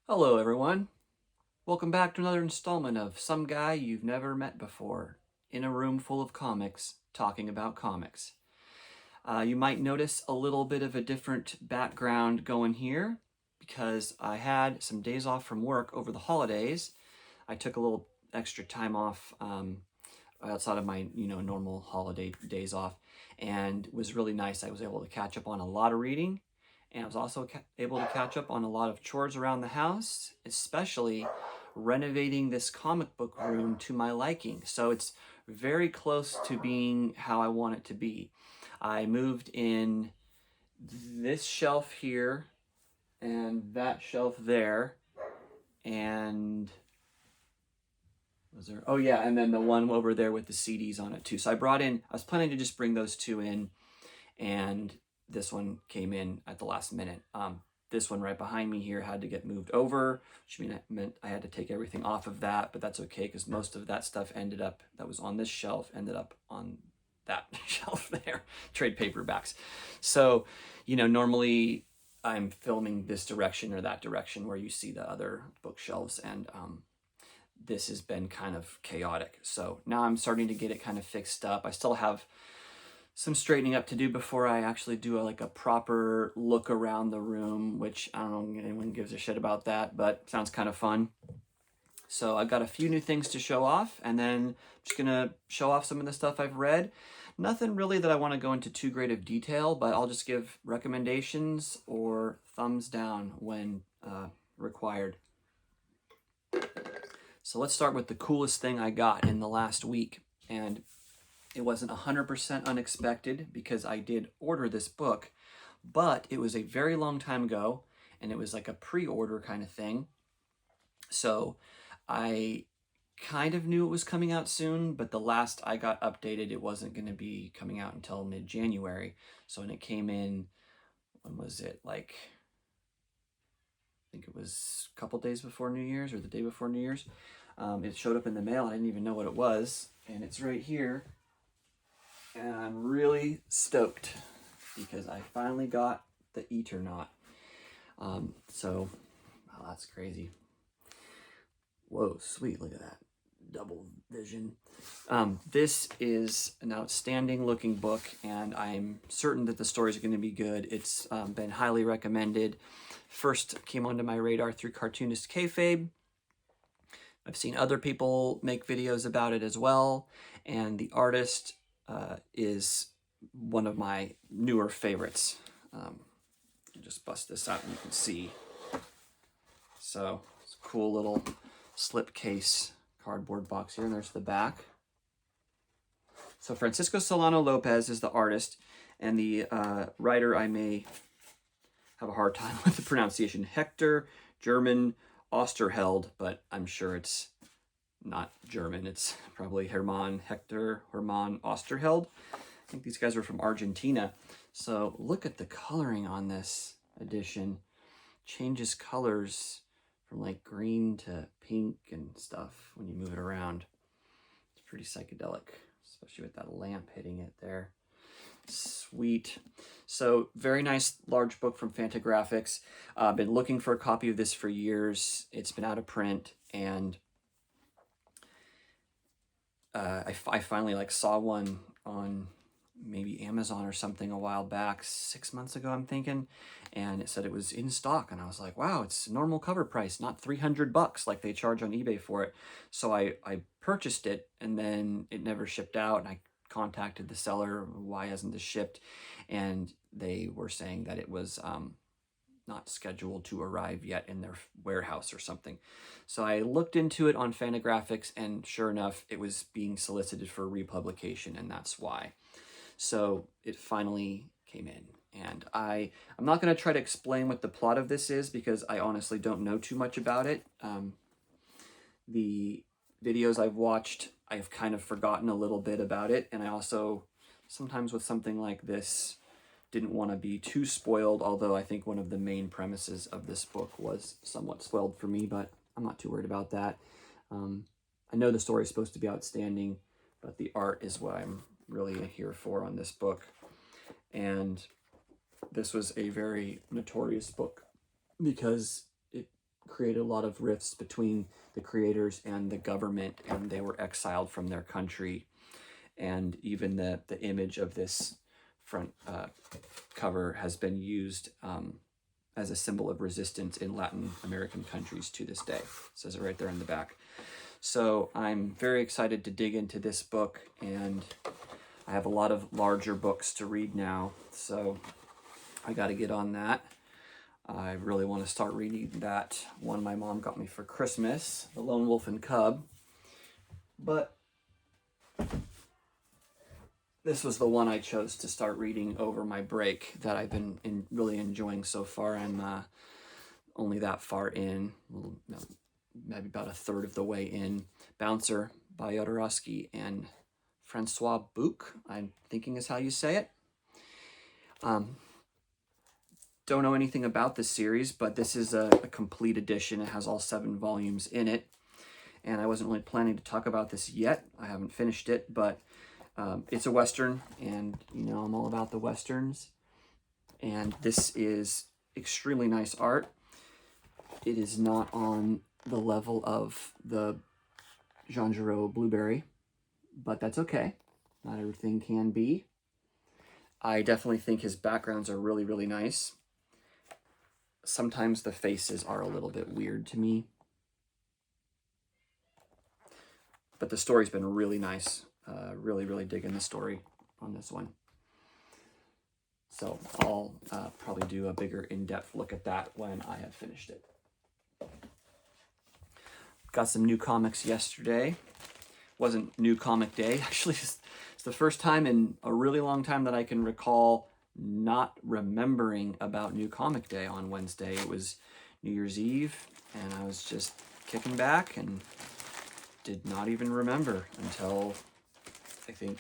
Hello, everyone. Welcome back to another installment of Some Guy You've Never Met Before in a room full of comics talking about comics. You might notice a little bit of a different background going here because I had some days off from work over the holidays. I took a little extra time off outside of my normal holiday days off, and it was really nice. I was able to catch up on a lot of reading, and I was also able to catch up on a lot of chores around the house, especially renovating this comic book room to my liking. So it's very close to being how I want it to be. I moved in this shelf here and that shelf there, and was there? Oh yeah, and then the one over there with the CDs on it too. So I was planning to just bring those two in, and this one came in at the last minute. This one right behind me here had to get moved over, which meant I had to take everything off of that, but that's okay because most of that stuff that was on this shelf ended up on that shelf there, trade paperbacks. So, normally I'm filming this direction or that direction where you see the other bookshelves, and this has been kind of chaotic. So now I'm starting to get it kind of fixed up. I still have some straightening up to do before I actually do a proper look around the room, which I don't know if anyone gives a shit about that, but sounds kind of fun. So I've got a few new things to show off, and then I'm just gonna show off some of the stuff I've read. Nothing really that I want to go into too great of detail, but I'll just give recommendations or thumbs down when required. So let's start with the coolest thing I got in the last week. And it wasn't 100% unexpected because I did order this book, but it was a very long time ago and it was like a pre-order kind of thing. So I kind of knew it was coming out soon, but the last I got updated, it wasn't going to be coming out until mid-January. So when it came in, when was it? I think it was a couple days before New Year's or the day before New Year's. It showed up in the mail. I didn't even know what it was, and it's right here. And I'm really stoked because I finally got the Eternaut. So, wow, that's crazy. Whoa, sweet, look at that. Double vision. This is an outstanding looking book, and I'm certain that the stories are going to be good. It's been highly recommended. First came onto my radar through Cartoonist Kayfabe. I've seen other people make videos about it as well, and the artist is one of my newer favorites. Just bust this out and you can see. So it's a cool little slipcase cardboard box here, and there's the back. So Francisco Solano Lopez is the artist, and the writer, I may have a hard time with the pronunciation, Hector German Osterheld, but I'm sure it's not German. It's probably Hector Hermann Osterheld. I think these guys are from Argentina. So look at the coloring on this edition. Changes colors from like green to pink and stuff when you move it around. It's pretty psychedelic, especially with that lamp hitting it there. Sweet. So very nice large book from Fantagraphics. I've been looking for a copy of this for years. It's been out of print, and I finally saw one on maybe Amazon or something a while back, 6 months ago, I'm thinking, and it said it was in stock, and I was like, wow, it's normal cover price, not $300 like they charge on eBay for it. So I purchased it, and then it never shipped out, and I contacted the seller, why hasn't this shipped? And they were saying that it was not scheduled to arrive yet in their warehouse or something. So I looked into it on Fantagraphics, and sure enough, it was being solicited for republication, and that's why. So it finally came in, and I'm not going to try to explain what the plot of this is because I honestly don't know too much about it. The videos I've watched, I've kind of forgotten a little bit about it, and I also, sometimes with something like this, didn't want to be too spoiled, although I think one of the main premises of this book was somewhat spoiled for me, but I'm not too worried about that. I know the story is supposed to be outstanding, but the art is what I'm really here for on this book. And this was a very notorious book because it created a lot of rifts between the creators and the government, and they were exiled from their country. And even the image of this front cover has been used as a symbol of resistance in Latin American countries to this day. It says it right there in the back. So I'm very excited to dig into this book, and I have a lot of larger books to read now, so I got to get on that. I really want to start reading that one my mom got me for Christmas, The Lone Wolf and Cub. But this was the one I chose to start reading over my break that I've been really enjoying so far. I'm only that far in, maybe about a third of the way in. Bouncer by Jodorowsky and Francois Bouc, I'm thinking is how you say it. Don't know anything about this series, but this is a complete edition. It has all 7 volumes in it. And I wasn't really planning to talk about this yet. I haven't finished it, but it's a Western, and you know I'm all about the Westerns. And this is extremely nice art. It is not on the level of the Jean Giraud Blueberry, but that's okay. Not everything can be. I definitely think his backgrounds are really, really nice. Sometimes the faces are a little bit weird to me, but the story's been really nice. Really, really digging the story on this one. So I'll probably do a bigger in-depth look at that when I have finished it. Got some new comics yesterday. Wasn't New Comic Day. Actually, it's the first time in a really long time that I can recall not remembering about New Comic Day on Wednesday. It was New Year's Eve, and I was just kicking back and did not even remember until I think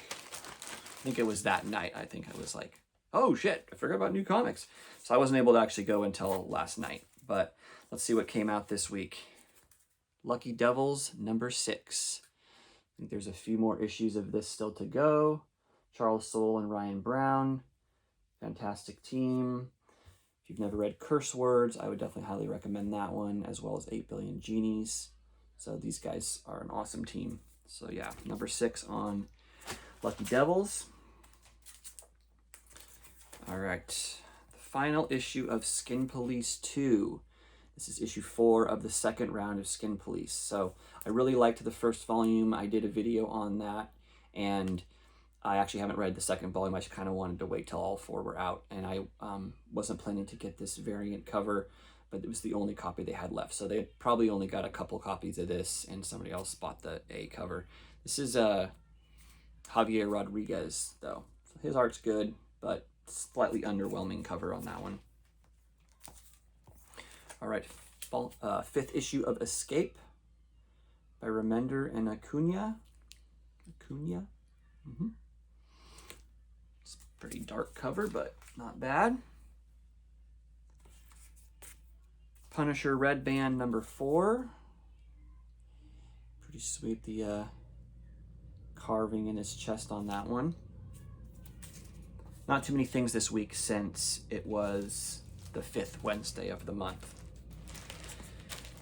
it was that night. I think I was like, oh shit, I forgot about new comics. So I wasn't able to actually go until last night. But let's see what came out this week. Lucky Devils number 6. I think there's a few more issues of this still to go. Charles Soule and Ryan Brown. Fantastic team. If you've never read Curse Words, I would definitely highly recommend that one, as well as 8 Billion Genies. So these guys are an awesome team. So yeah, number 6 on Lucky Devils. All right, the final issue of Skin Police 2. This is issue 4 of the second round of Skin Police. So I really liked the first volume. I did a video on that, and I actually haven't read the second volume. I just kind of wanted to wait till all 4 were out, and I wasn't planning to get this variant cover, but it was the only copy they had left. So they probably only got a couple copies of this, and somebody else bought the A cover. This is Javier Rodriguez, though. So his art's good, but slightly underwhelming cover on that one. All right, 5th issue of Escape by Remender and Acuna. It's a pretty dark cover, but not bad. Punisher Red Band number 4. Pretty sweet, the carving in his chest on that one. Not too many things this week since it was the 5th Wednesday of the month.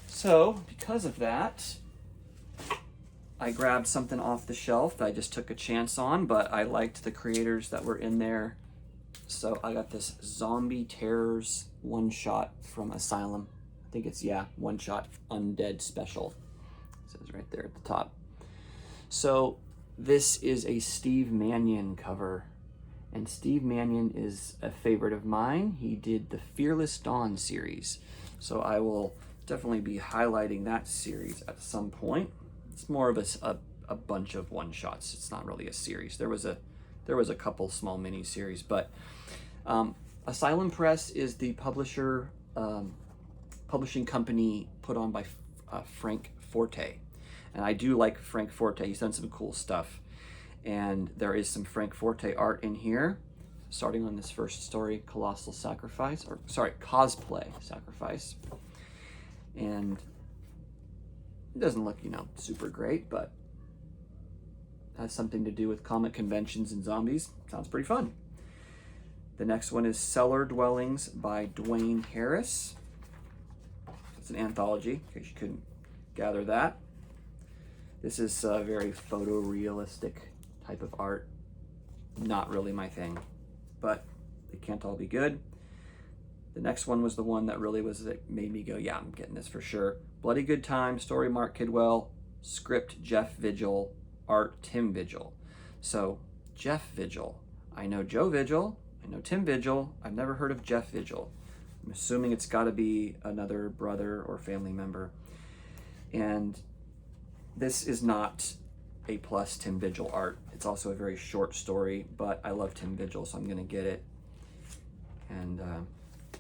So, because of that, I grabbed something off the shelf that I just took a chance on, but I liked the creators that were in there. So I got this Zombie Terrors one-shot from Asylum. I think it's, yeah, one-shot Undead Special. It says right there at the top. So this is a Steve Mannion cover. And Steve Mannion is a favorite of mine. He did the Fearless Dawn series. So I will definitely be highlighting that series at some point. It's more of a bunch of one-shots. It's not really a series. There was a couple small mini-series, but Asylum Press is the publishing company put on by Frank Forte. And I do like Frank Forte. He's done some cool stuff. And there is some Frank Forte art in here, starting on this first story, Cosplay Sacrifice. And it doesn't look, super great, but has something to do with comic conventions and zombies. Sounds pretty fun. The next one is Cellar Dwellings by Dwayne Harris. It's It's an anthology, in case you couldn't gather that. This is a very photorealistic type of art. Not really my thing, but it can't all be good. The next one was the one that really made me go, yeah, I'm getting this for sure. Bloody Good Time, story Mark Kidwell, script Jeff Vigil, art Tim Vigil. So Jeff Vigil. I know Joe Vigil, I know Tim Vigil, I've never heard of Jeff Vigil. I'm assuming it's got to be another brother or family member. And this is not A+ Tim Vigil art. It's also a very short story, but I love Tim Vigil, so I'm going to get it. And,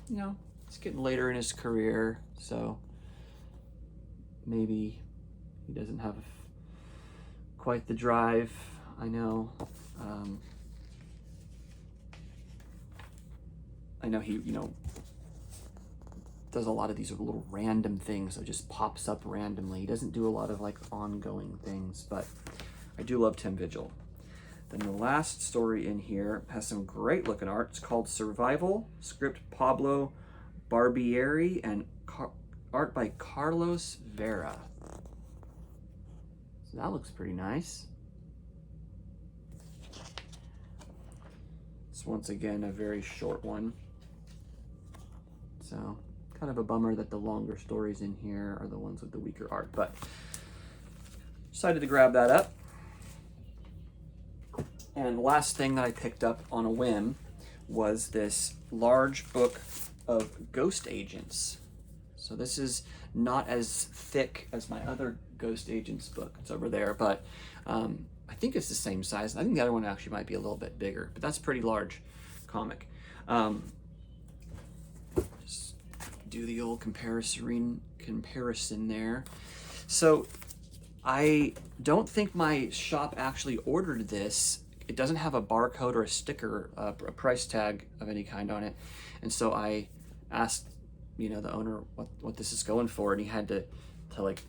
you know, it's getting later in his career, so maybe he doesn't have quite the drive, I know. I know he, you know, does a lot of these little random things, so it just pops up randomly. He doesn't do a lot of like ongoing things, but I do love Tim Vigil. Then the last story in here has some great looking art. It's called Survival, script Pablo Barbieri, and art by Carlos Vera. So that looks pretty nice. It's once again a very short one. So kind of a bummer that the longer stories in here are the ones with the weaker art, but decided to grab that up. And the last thing that I picked up on a whim was this large book of ghost agents. So this is not as thick as my other ghost agents book. It's over there, but I think it's the same size. I think the other one actually might be a little bit bigger, but that's a pretty large comic. Just do the old comparison there. So I don't think my shop actually ordered this. It doesn't have a barcode or a sticker, a price tag of any kind on it. And so I asked, you know, the owner what this is going for, and he had to like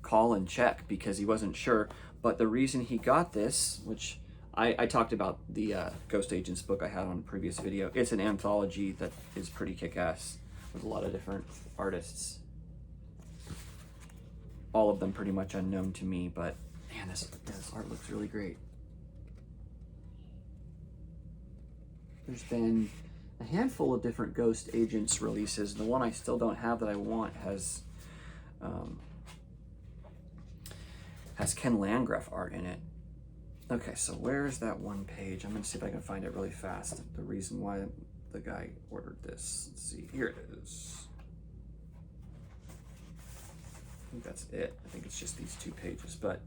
call and check because he wasn't sure. But the reason he got this, which I talked about the Ghost Agents book I had on a previous video. It's an anthology that is pretty kick-ass with a lot of different artists. All of them pretty much unknown to me, but man, this art looks really great. There's been a handful of different Ghost Agents releases. The one I still don't have that I want has Ken Landgraf art in it. Okay, so where's that one page? I'm gonna see if I can find it really fast. The reason why the guy ordered this. Let's see, here it is. I think that's it. I think it's just these 2 pages, but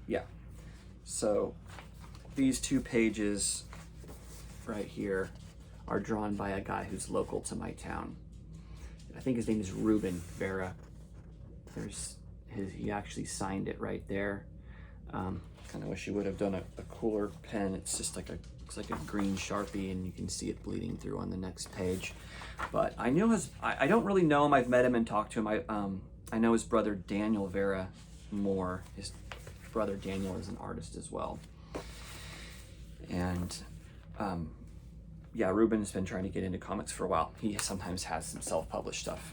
yeah. So these 2 pages right here are drawn by a guy who's local to my town. I think his name is Ruben Vera. He actually signed it right there. Kind of wish he would have done a cooler pen. It's just like looks like a green Sharpie, and you can see it bleeding through on the next page. But I know I don't really know him. I've met him and talked to him. I know his brother Daniel Vera more. His brother Daniel is an artist as well. And yeah, Ruben's been trying to get into comics for a while. He sometimes has some self-published stuff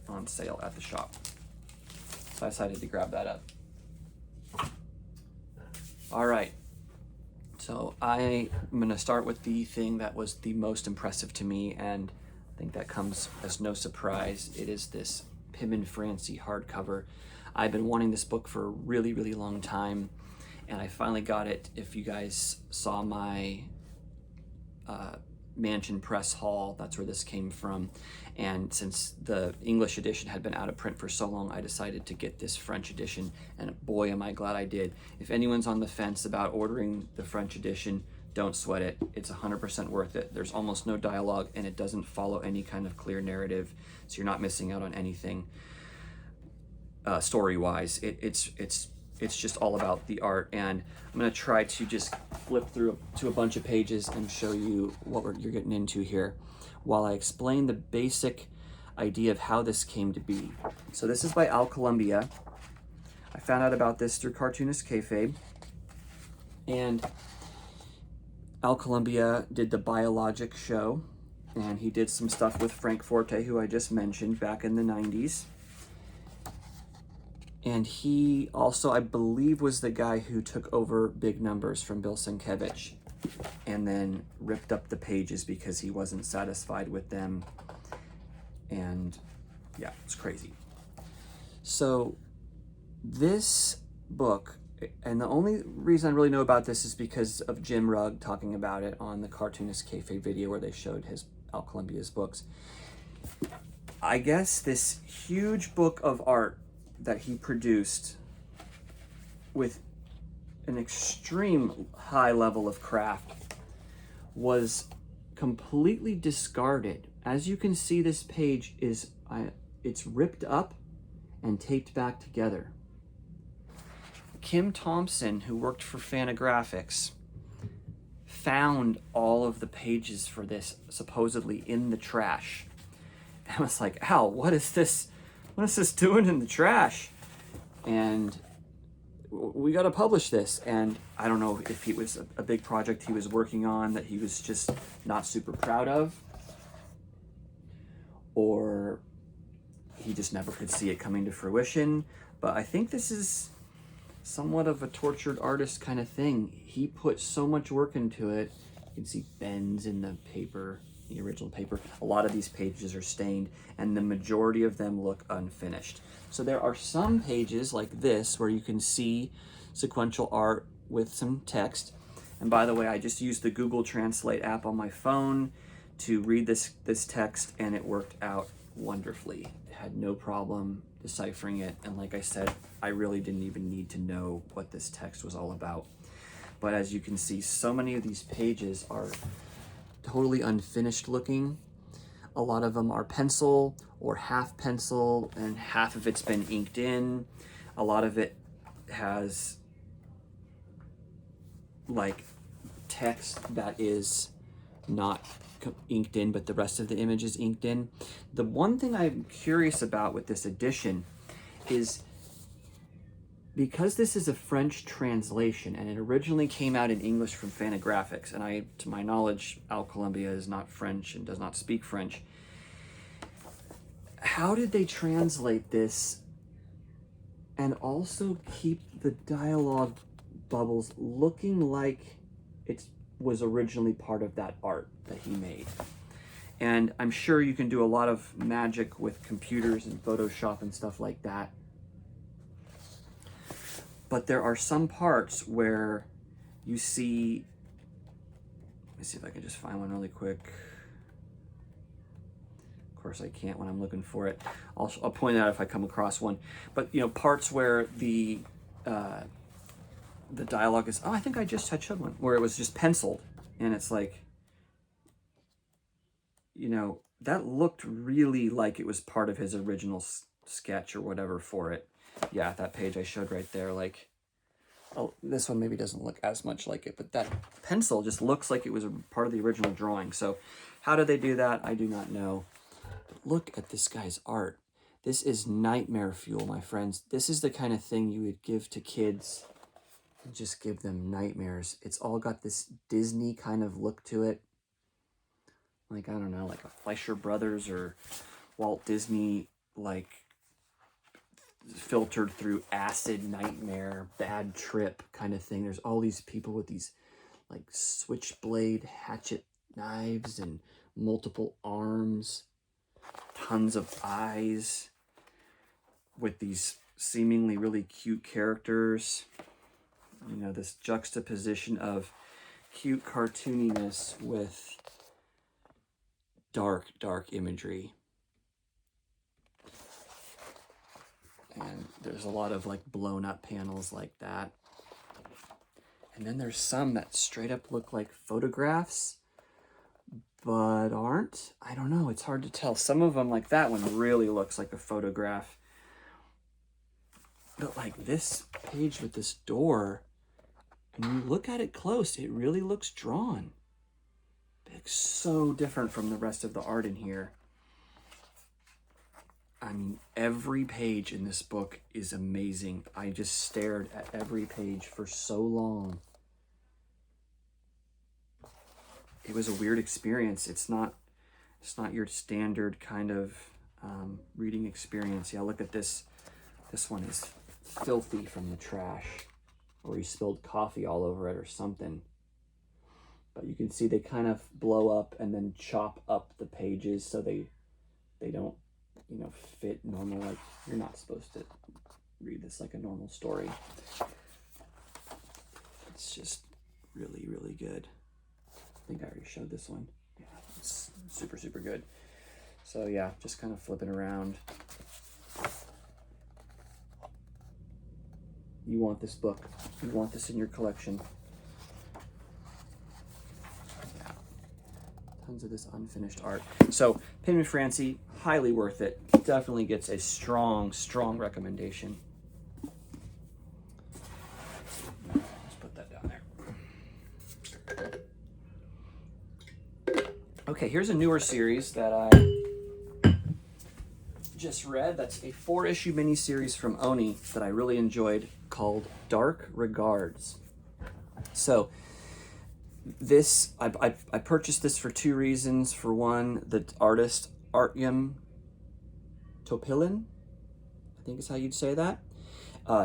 on sale at the shop. So I decided to grab that up. All right, so I'm gonna start with the thing that was the most impressive to me, and I think that comes as no surprise. It is this Pim and Francie hardcover. I've been wanting this book for a really, really long time, and I finally got it. If you guys saw my Mansion Press haul, that's where this came from. And since the English edition had been out of print for so long, I decided to get this French edition, and boy, am I glad I did. If anyone's on the fence about ordering the French edition, don't sweat it. It's 100% worth it. There's almost no dialogue, and it doesn't follow any kind of clear narrative, so you're not missing out on anything story-wise. It's just all about the art, and I'm going to try to just flip through to a bunch of pages and show you what you're getting into here while I explain the basic idea of how this came to be. So this is by Al Columbia. I found out about this through Cartoonist Kayfabe, and Al Columbia did the Biologic show, And he did some stuff with Frank Forte, who I just mentioned, back in the 90s. And he also, I believe, was the guy who took over Big Numbers from Bill Sienkiewicz and then ripped up the pages because he wasn't satisfied with them. And yeah, it's crazy. So this book, and the only reason I really know about this is because of Jim Rugg talking about it on the Cartoonist Kayfabe video where they showed his Al Columbia's books. I guess this huge book of art that he produced with an extreme high level of craft was completely discarded. As you can see, this page is it's ripped up and taped back together. Kim Thompson, who worked for Fantagraphics, found all of the pages for this supposedly in the trash. And I was like, Al, what is this? What is this doing in the trash? And we got to publish this. And I don't know if it was a big project he was working on that he was just not super proud of, or he just never could see it coming to fruition. But I think this is somewhat of a tortured artist kind of thing. He put so much work into it. You can see bends in the paper, the original paper. A lot of these pages are stained, and the majority of them look unfinished. So there are some pages like this where you can see sequential art with some text. And by the way, I just used the Google Translate app on my phone to read this text, and it worked out wonderfully. I had no problem deciphering it, and like I said, I really didn't even need to know what this text was all about. But as you can see, so many of these pages are totally unfinished looking. A lot of them are pencil or half pencil, and half of it's been inked in. A lot of it has like text that is not inked in, but the rest of the image is inked in. The one thing I'm curious about with this edition is, because this is a French translation and it originally came out in English from Fantagraphics, and to my knowledge, Al Columbia is not French and does not speak French. How did they translate this and also keep the dialogue bubbles looking like it was originally part of that art that he made? And I'm sure you can do a lot of magic with computers and Photoshop and stuff like that. But there are some parts where you see, let me see if I can just find one really quick. Of course I can't when I'm looking for it. I'll point it out if I come across one. But you know, parts where the dialogue is, oh, I think I just had showed one, where it was just penciled. And it's like, you know, that looked really like it was part of his original sketch or whatever for it. Yeah, that page I showed right there, like, oh, this one maybe doesn't look as much like it, but that pencil just looks like it was a part of the original drawing. So how did they do that? I do not know. But look at this guy's art. This is nightmare fuel, my friends. This is the kind of thing you would give to kids and just give them nightmares. It's all got this Disney kind of look to it. Like, I don't know, like a Fleischer Brothers or Walt Disney, like, filtered through acid nightmare, bad trip kind of thing. There's all these people with these like switchblade hatchet knives and multiple arms, tons of eyes, with these seemingly really cute characters. You know, this juxtaposition of cute cartooniness with dark, dark imagery. And there's a lot of like blown up panels like that. And then there's some that straight up look like photographs, but aren't. I don't know, it's hard to tell. Some of them, like that one, really looks like a photograph. But like this page with this door, and you look at it close, it really looks drawn. It's so different from the rest of the art in here. I mean, every page in this book is amazing. I just stared at every page for so long. It was a weird experience. It's not It's not your standard kind of reading experience. Yeah, look at this. This one is filthy from the trash, or he spilled coffee all over it or something. But you can see they kind of blow up and then chop up the pages so they don't, you know, fit normal. Like, you're not supposed to read this like a normal story. It's just really, really good. I think I already showed this one. Yeah, it's super, super good. So yeah, just kind of flipping around. You want this book. You want this in your collection. Yeah. Tons of this unfinished art. So Penman Francie, highly worth it. Definitely gets a strong, strong recommendation. Let's put that down there. Okay, here's a newer series that I just read. That's a 4-issue miniseries from Oni that I really enjoyed, called Dark Regards. So this, I purchased this for 2 reasons. For one, the artist Artyom Topilin, I think is how you'd say that.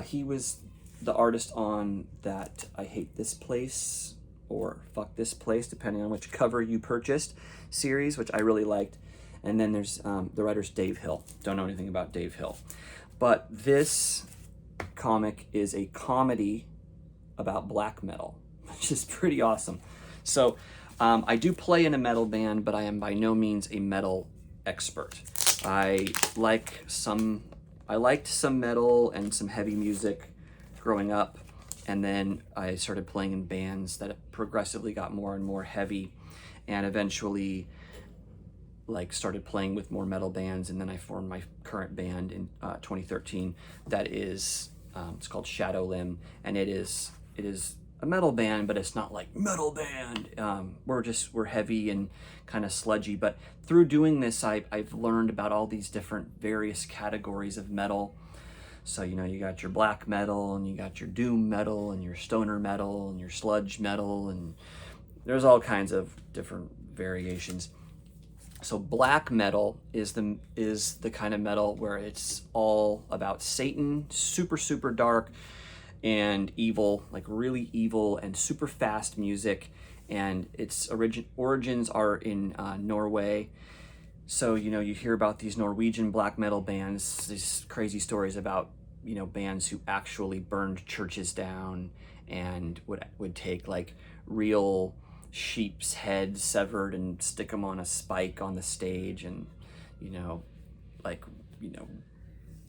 He was the artist on that I Hate This Place or Fuck This Place, depending on which cover you purchased, series, which I really liked. And then there's the writer's Dave Hill. Don't know anything about Dave Hill. But this comic is a comedy about black metal, which is pretty awesome. So I do play in a metal band, but I am by no means a metal expert. I liked some metal and some heavy music growing up, and then I started playing in bands that progressively got more and more heavy, and eventually started playing with more metal bands, and then I formed my current band in 2013 that is it's called Shadow Limb, and it is a metal band, but it's not like metal band. We're heavy and kind of sludgy. But through doing this, I've learned about all these different various categories of metal. So, you know, you got your black metal, and you got your doom metal, and your stoner metal, and your sludge metal, and there's all kinds of different variations. So black metal is the kind of metal where it's all about Satan, super, super dark and evil, like really evil and super fast music. And its origins are in Norway. So, you know, you hear about these Norwegian black metal bands, these crazy stories about, you know, bands who actually burned churches down and would take like real sheep's heads severed and stick them on a spike on the stage, and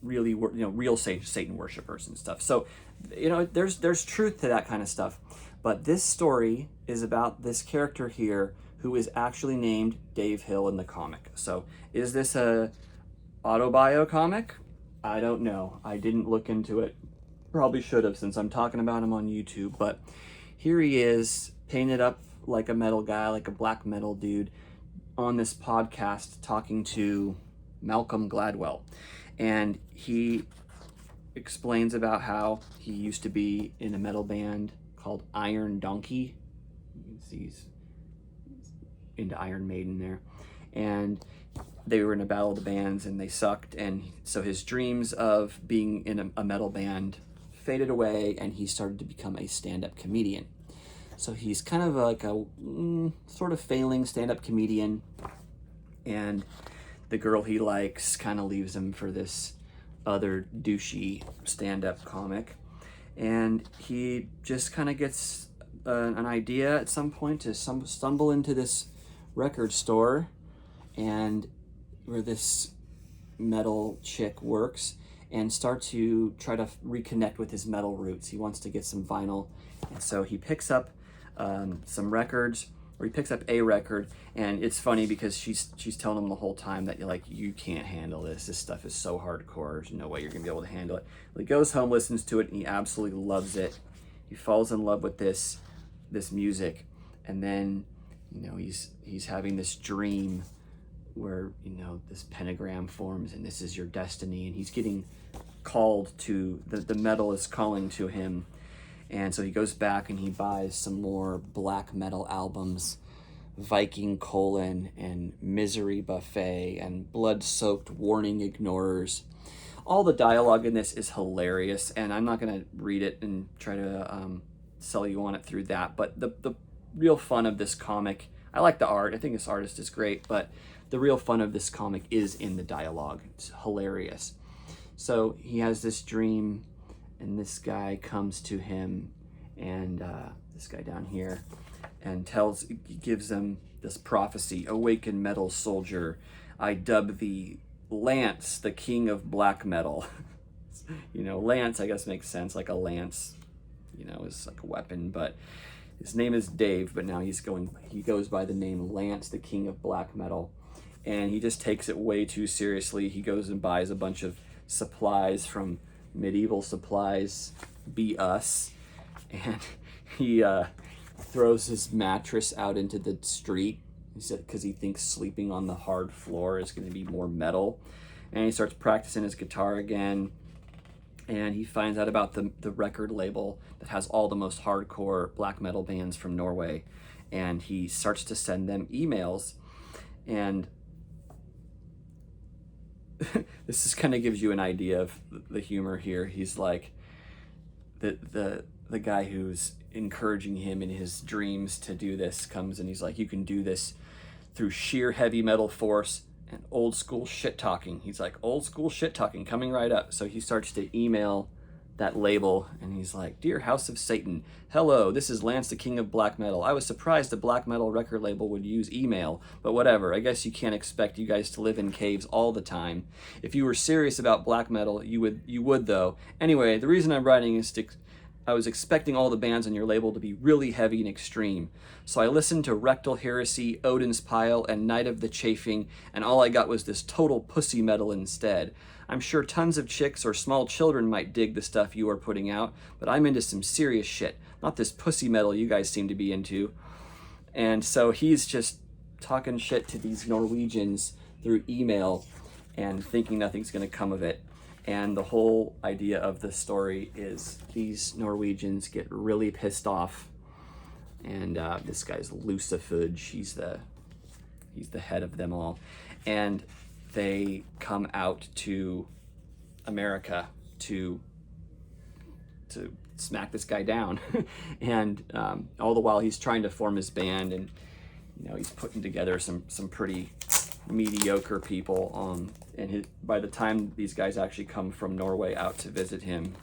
really real Satan worshipers and stuff. So, you know, there's truth to that kind of stuff. But this story is about this character here who is actually named Dave Hill in the comic. So is this a autobio comic? I don't know. I didn't look into it. Probably should have, since I'm talking about him on YouTube. But here he is, painted up like a metal guy, like a black metal dude, on this podcast talking to Malcolm Gladwell. And he explains about how he used to be in a metal band called Iron Donkey. You can see he's into Iron Maiden there. And they were in a battle of the bands and they sucked. And so his dreams of being in a metal band faded away, and he started to become a stand-up comedian. So he's kind of like a sort of failing stand-up comedian, and the girl he likes kind of leaves him for this other douchey stand-up comic. And he just kind of gets an idea at some point to stumble into this record store, and where this metal chick works, and start to try to reconnect with his metal roots. He wants to get some vinyl, and so he picks up some records, or he picks up a record, and it's funny because she's telling him the whole time that you can't handle this. This stuff is so hardcore. There's no way you're gonna be able to handle it. Well, he goes home, listens to it, and he absolutely loves it. He falls in love with this music, and then he's having this dream where this pentagram forms, and this is your destiny, and he's getting called to the metal is calling to him. And so he goes back and he buys some more black metal albums Viking colon and misery buffet and blood-soaked warning ignorers. All the dialogue in this is hilarious, and I'm not going to read it and try to sell you on it through that, but the real fun of this comic, I like the art, I think this artist is great, but the real fun of this comic is in the dialogue. It's hilarious. So he has this dream, and this guy comes to him, and this guy down here, and gives him this prophecy: "Awaken, metal soldier, I dub thee Lance, the king of black metal." You know, Lance, I guess, makes sense, like a lance, you know, is like a weapon, but his name is Dave, but now he goes by the name Lance, the king of black metal, and he just takes it way too seriously. He goes and buys a bunch of supplies from Medieval Supplies, Be Us, and he throws his mattress out into the street. He said because he thinks sleeping on the hard floor is going to be more metal, and he starts practicing his guitar again. And he finds out about the record label that has all the most hardcore black metal bands from Norway, and he starts to send them emails. And this is kind of gives you an idea of the humor here. He's like, the guy who's encouraging him in his dreams to do this comes and he's like, "You can do this through sheer heavy metal force and old school shit talking." He's like, "Old school shit talking coming right up." So he starts to email that label, and he's like, "Dear House of Satan, hello, this is Lance, the king of black metal. I was surprised a black metal record label would use email, but whatever. I guess you can't expect you guys to live in caves all the time. If you were serious about black metal, you would though. Anyway, the reason I'm writing is I was expecting all the bands on your label to be really heavy and extreme. So I listened to Rectal Heresy, Odin's Pile, and Night of the Chafing, and all I got was this total pussy metal instead. I'm sure tons of chicks or small children might dig the stuff you are putting out, but I'm into some serious shit, not this pussy metal you guys seem to be into." And so he's just talking shit to these Norwegians through email and thinking nothing's going to come of it. And the whole idea of the story is these Norwegians get really pissed off, and this guy's Lucifuge, he's the head of them all, and they come out to America to smack this guy down. And all the while he's trying to form his band, and you know, he's putting together some pretty mediocre people. And by the time these guys actually come from Norway out to visit him,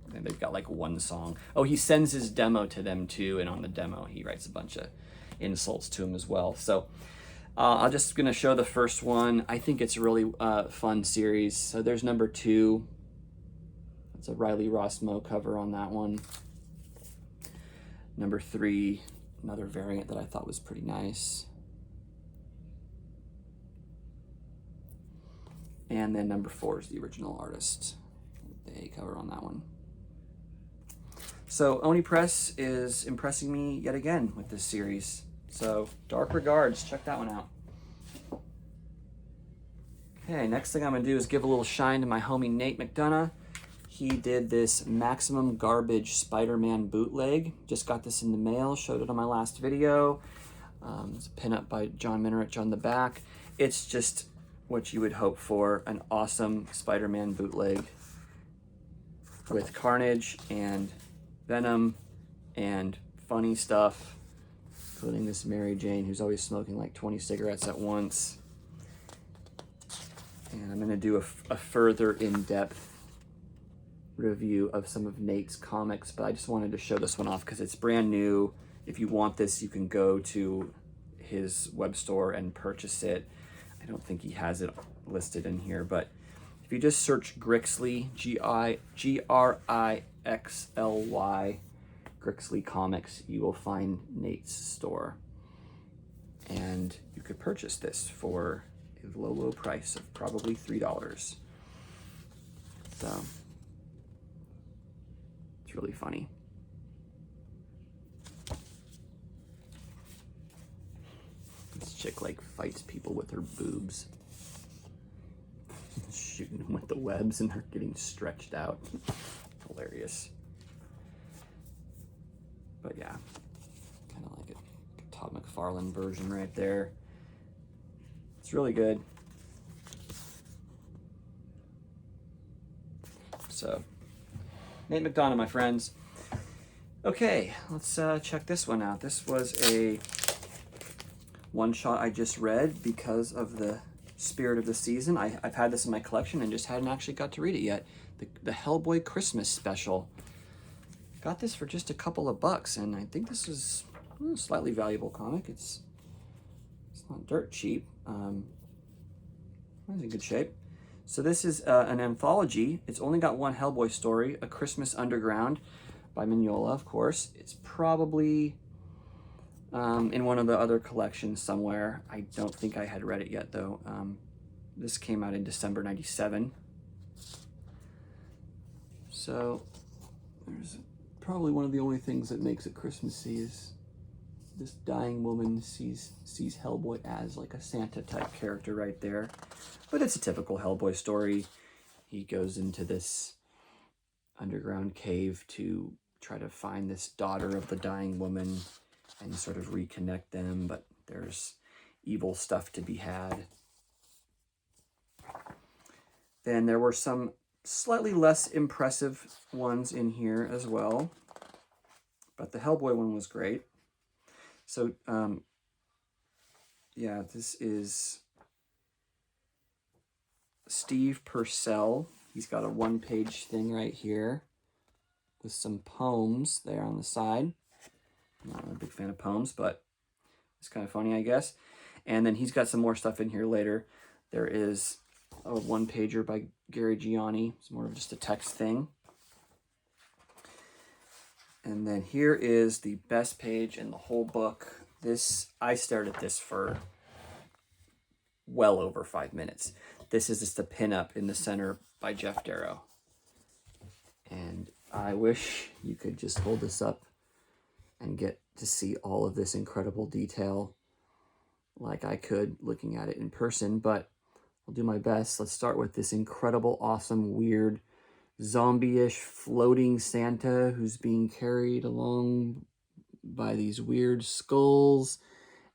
they've got like one song. Oh, he sends his demo to them too, and on the demo he writes a bunch of insults to him as well. So I'm just gonna show the first one. I think it's a really fun series. So there's number 2. It's a Riley Rossmo cover on that one. Number 3, another variant that I thought was pretty nice. And then number 4 is the original artist, the A cover on that one. So Oni Press is impressing me yet again with this series. So Dark Regards, check that one out. Okay, next thing I'm gonna do is give a little shine to my homie Nate McDonough. He did this Maximum Garbage Spider-Man bootleg. Just got this in the mail, showed it on my last video. It's a pinup by John Minarich on the back. It's just what you would hope for, an awesome Spider-Man bootleg with Carnage and Venom and funny stuff, including this Mary Jane who's always smoking like 20 cigarettes at once. And I'm going to do a further in-depth review of some of Nate's comics, but I just wanted to show this one off because it's brand new. If you want this, you can go to his web store and purchase it. I don't think he has it listed in here, but if you just search Grixley, Grixly, Grixley Comics, you will find Nate's store. And you could purchase this for a low price of probably $3. So it's really funny. This chick like fights people with her boobs. Shooting them with the webs and they're getting stretched out. Hilarious. But yeah, kind of like it. Todd McFarlane version right there. It's really good. So, Nate McDonough, my friends. Okay, let's check this one out. This was a one-shot I just read because of the spirit of the season. I've had this in my collection and just hadn't actually got to read it yet. The Hellboy Christmas special. Got this for just a couple of bucks, and I think this is a slightly valuable comic. It's not dirt cheap. It's in good shape. So this is an anthology. It's only got one Hellboy story, A Christmas Underground by Mignola, of course. It's probably in one of the other collections somewhere. I don't think I had read it yet, though. This came out in December '97. So there's probably one of the only things that makes it Christmassy is this dying woman sees Hellboy as like a Santa type character right there. But it's a typical Hellboy story. He goes into this underground cave to try to find this daughter of the dying woman and sort of reconnect them, but there's evil stuff to be had. Then there were some slightly less impressive ones in here as well, but the Hellboy one was great. So, yeah, this is Steve Purcell. He's got a one-page thing right here with some poems there on the side. I'm not a big fan of poems, but it's kind of funny, I guess. And then he's got some more stuff in here later. There is a one-pager by Gary Gianni. It's more of just a text thing. And then here is the best page in the whole book. I stared at this for well over 5 minutes. This is just a pinup in the center by Jeff Darrow. And I wish you could just hold this up and get to see all of this incredible detail like I could looking at it in person, but I'll do my best. Let's start with this incredible, awesome, weird, zombie-ish floating Santa who's being carried along by these weird skulls,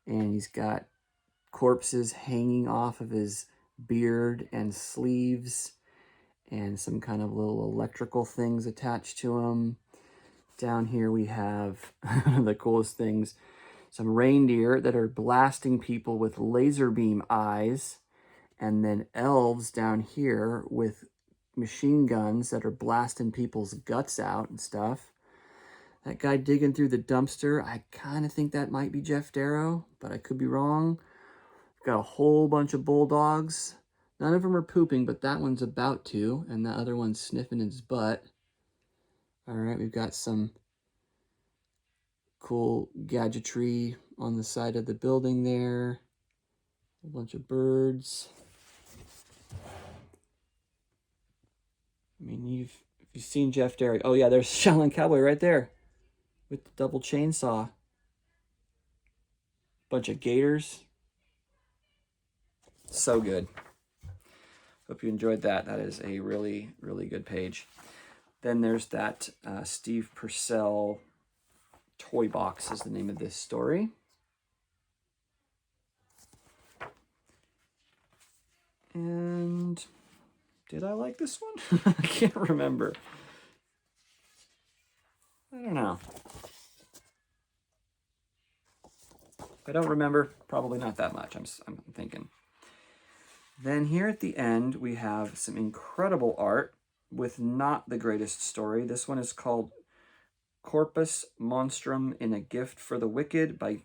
and he's got corpses hanging off of his beard and sleeves and some kind of little electrical things attached to him. Down here we have the coolest things, some reindeer that are blasting people with laser beam eyes, and then elves down here with machine guns that are blasting people's guts out and stuff. That guy digging through the dumpster, I kind of think that might be Jeff Darrow, but I could be wrong. We've got a whole bunch of bulldogs. None of them are pooping, but that one's about to, and the other one's sniffing his butt. All right, we've got some cool gadgetry on the side of the building there. A bunch of birds. I mean, if you've seen Jeff Darrow. Oh yeah, there's Shaolin Cowboy right there with the double chainsaw. Bunch of gators. So good. Hope you enjoyed that. That is a really, really good page. Then there's that Steve Purcell Toy Box is the name of this story. And did I like this one? I can't remember. I don't know. If I don't remember, probably not that much, I'm thinking. Then here at the end, we have some incredible art with not the greatest story. This one is called Corpus Monstrum in a Gift for the Wicked by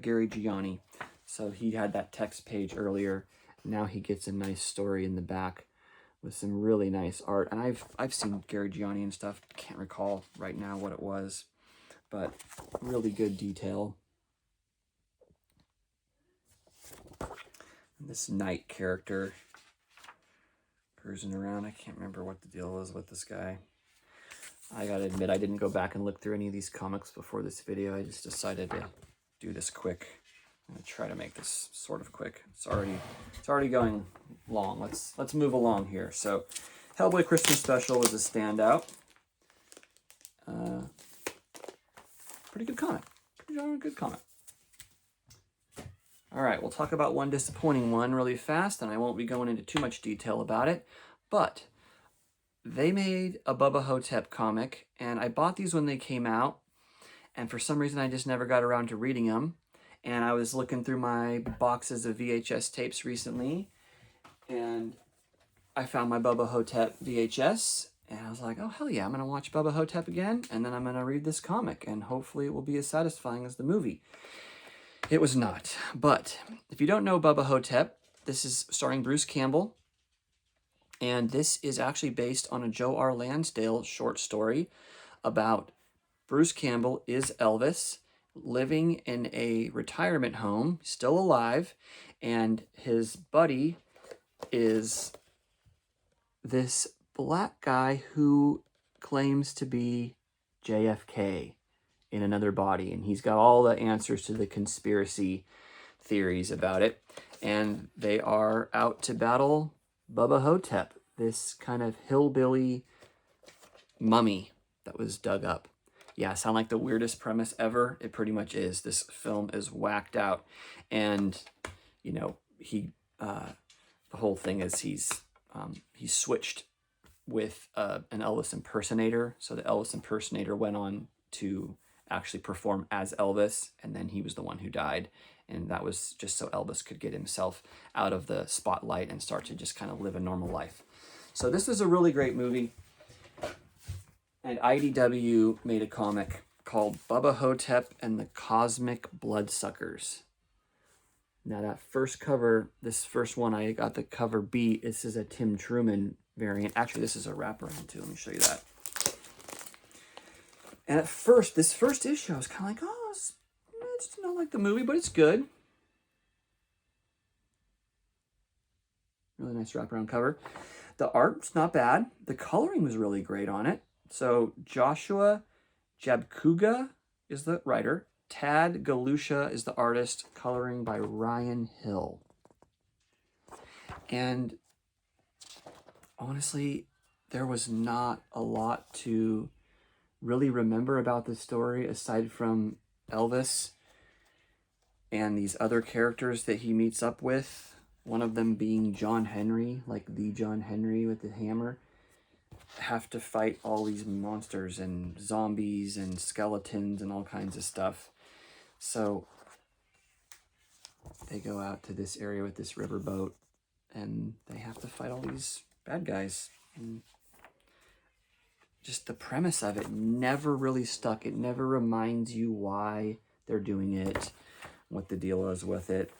Gary Gianni. So he had that text page earlier. Now he gets a nice story in the back with some really nice art. And I've seen Gary Gianni and stuff. Can't recall right now what it was, but really good detail. This knight character cruising around. I can't remember what the deal was with this guy. I gotta admit, I didn't go back and look through any of these comics before this video. I just decided to do this quick. I'm gonna try to make this sort of quick. It's already going long. Let's move along here. So, Hellboy Christmas Special was a standout. Pretty good comic. Pretty darn good comic. All right, we'll talk about one disappointing one really fast, and I won't be going into too much detail about it, but they made a Bubba Hotep comic, and I bought these when they came out, and for some reason I just never got around to reading them. And I was looking through my boxes of VHS tapes recently, and I found my Bubba Hotep VHS, and I was like, oh, hell yeah, I'm going to watch Bubba Hotep again, and then I'm going to read this comic, and hopefully it will be as satisfying as the movie. It was not. But if you don't know Bubba Hotep, this is starring Bruce Campbell, and this is actually based on a Joe R. Lansdale short story about Bruce Campbell is Elvis living in a retirement home, still alive, and his buddy is this black guy who claims to be JFK in another body, and he's got all the answers to the conspiracy theories about it, and they are out to battle Bubba Hotep, this kind of hillbilly mummy that was dug up. Yeah, sound like the weirdest premise ever? It pretty much is. This film is whacked out, and you know, the whole thing is he's switched with an Elvis impersonator. So the Elvis impersonator went on to actually perform as Elvis, and then he was the one who died. And that was just so Elvis could get himself out of the spotlight and start to just kind of live a normal life. So this is a really great movie. And IDW made a comic called Bubba Hotep and the Cosmic Bloodsuckers. Now that first cover, this first one, I got the cover B. This is a Tim Truman variant. Actually, this is a wraparound too. Let me show you that. And at first, this first issue, I was kind of like, oh, it's not like the movie, but it's good. Really nice wraparound cover. The art's not bad. The coloring was really great on it. So Joshua Jabkuga is the writer. Tad Galusha is the artist, coloring by Ryan Hill. And honestly, there was not a lot to really remember about this story aside from Elvis and these other characters that he meets up with. One of them being John Henry, like the John Henry with the hammer. Have to fight all these monsters and zombies and skeletons and all kinds of stuff. So they go out to this area with this riverboat, and they have to fight all these bad guys. And just the premise of it never really stuck. It never reminds you why they're doing it, what the deal is with it.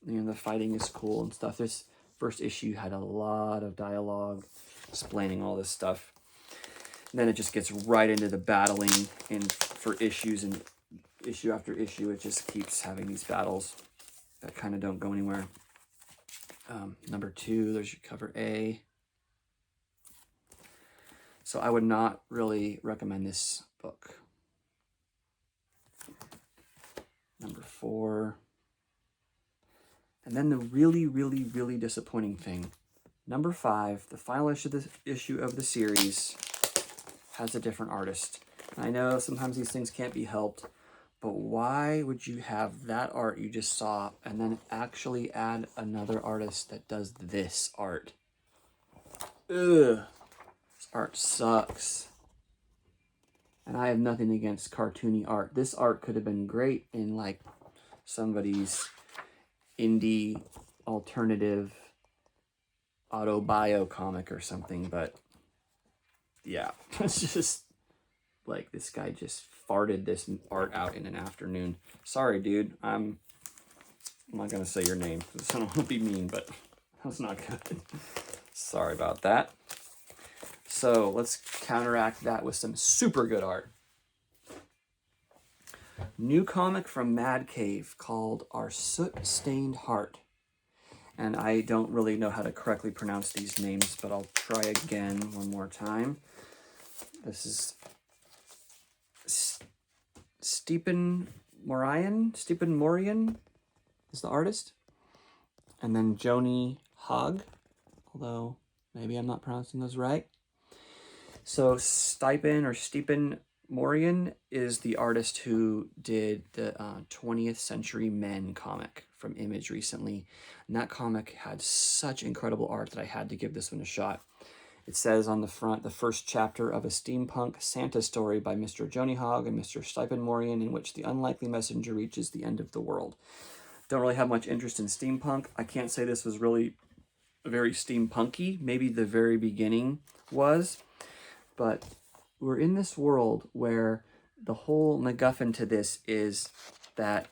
The fighting is cool and stuff. This first issue had a lot of dialogue explaining all this stuff. And then it just gets right into the battling, and for issues, and issue after issue, it just keeps having these battles that kind of don't go anywhere. Number 2, there's your cover A. So I would not really recommend this book. Number 4. And then the really, really, really disappointing thing. Number 5, the final issue of the series, has a different artist. And I know sometimes these things can't be helped, but why would you have that art you just saw and then actually add another artist that does this art? Ugh. This art sucks. And I have nothing against cartoony art. This art could have been great in like somebody's indie alternative autobio comic or something, but yeah, it's just like this guy just farted this art out in an afternoon. Sorry, dude. I'm not gonna say your name because I don't want to be mean, but that's not good. Sorry about that. So let's counteract that with some super good art. New comic from Mad Cave called Our Soot-Stained Heart. And I don't really know how to correctly pronounce these names, but I'll try again one more time. This is Stephen Morian is the artist. And then Joni Hogg, although maybe I'm not pronouncing those right. So Stephen Morian is the artist who did the 20th Century Men comic from Image recently. And that comic had such incredible art that I had to give this one a shot. It says on the front, the first chapter of a steampunk Santa story by Mr. Joni Hogg and Mr. Stephen Morian, in which the unlikely messenger reaches the end of the world. Don't really have much interest in steampunk. I can't say this was really very steampunky. Maybe the very beginning was, but we're in this world where the whole MacGuffin to this is that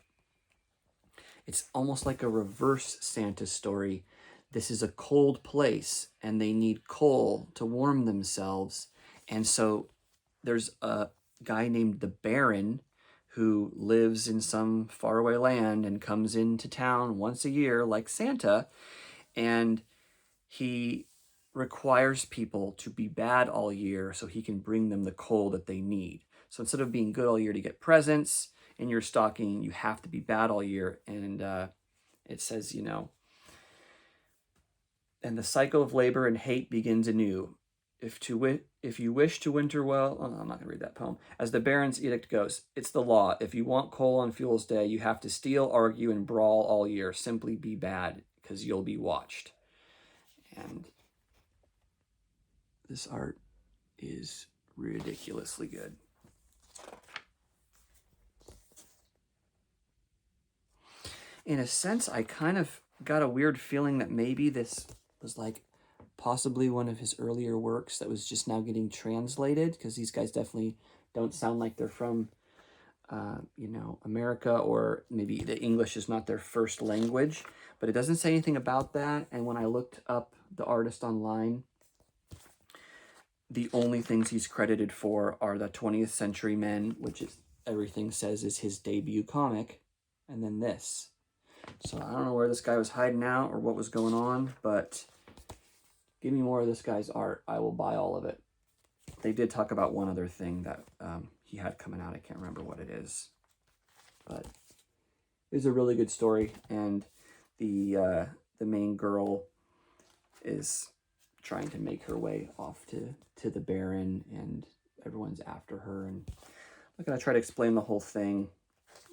it's almost like a reverse Santa story. This is a cold place and they need coal to warm themselves. And so there's a guy named the Baron who lives in some faraway land and comes into town once a year like Santa. And he requires people to be bad all year so he can bring them the coal that they need. So instead of being good all year to get presents in your stocking, you have to be bad all year. And it says, you know, and the cycle of labor and hate begins anew. If you wish to winter well, oh, I'm not going to read that poem. As the Baron's edict goes, it's the law. If you want coal on Fuel's Day, you have to steal, argue, and brawl all year. Simply be bad, because you'll be watched. And this art is ridiculously good. In a sense, I kind of got a weird feeling that maybe this was like possibly one of his earlier works that was just now getting translated, because these guys definitely don't sound like they're from, you know, America, or maybe the English is not their first language, but it doesn't say anything about that. And when I looked up the artist online, the only things he's credited for are the 20th Century Men, which is everything says is his debut comic, and then this. So I don't know where this guy was hiding out or what was going on, but give me more of this guy's art. I will buy all of it. They did talk about one other thing that he had coming out. I can't remember what it is, but it was a really good story. And the main girl is trying to make her way off to the Baron, and everyone's after her. And I'm not going to try to explain the whole thing.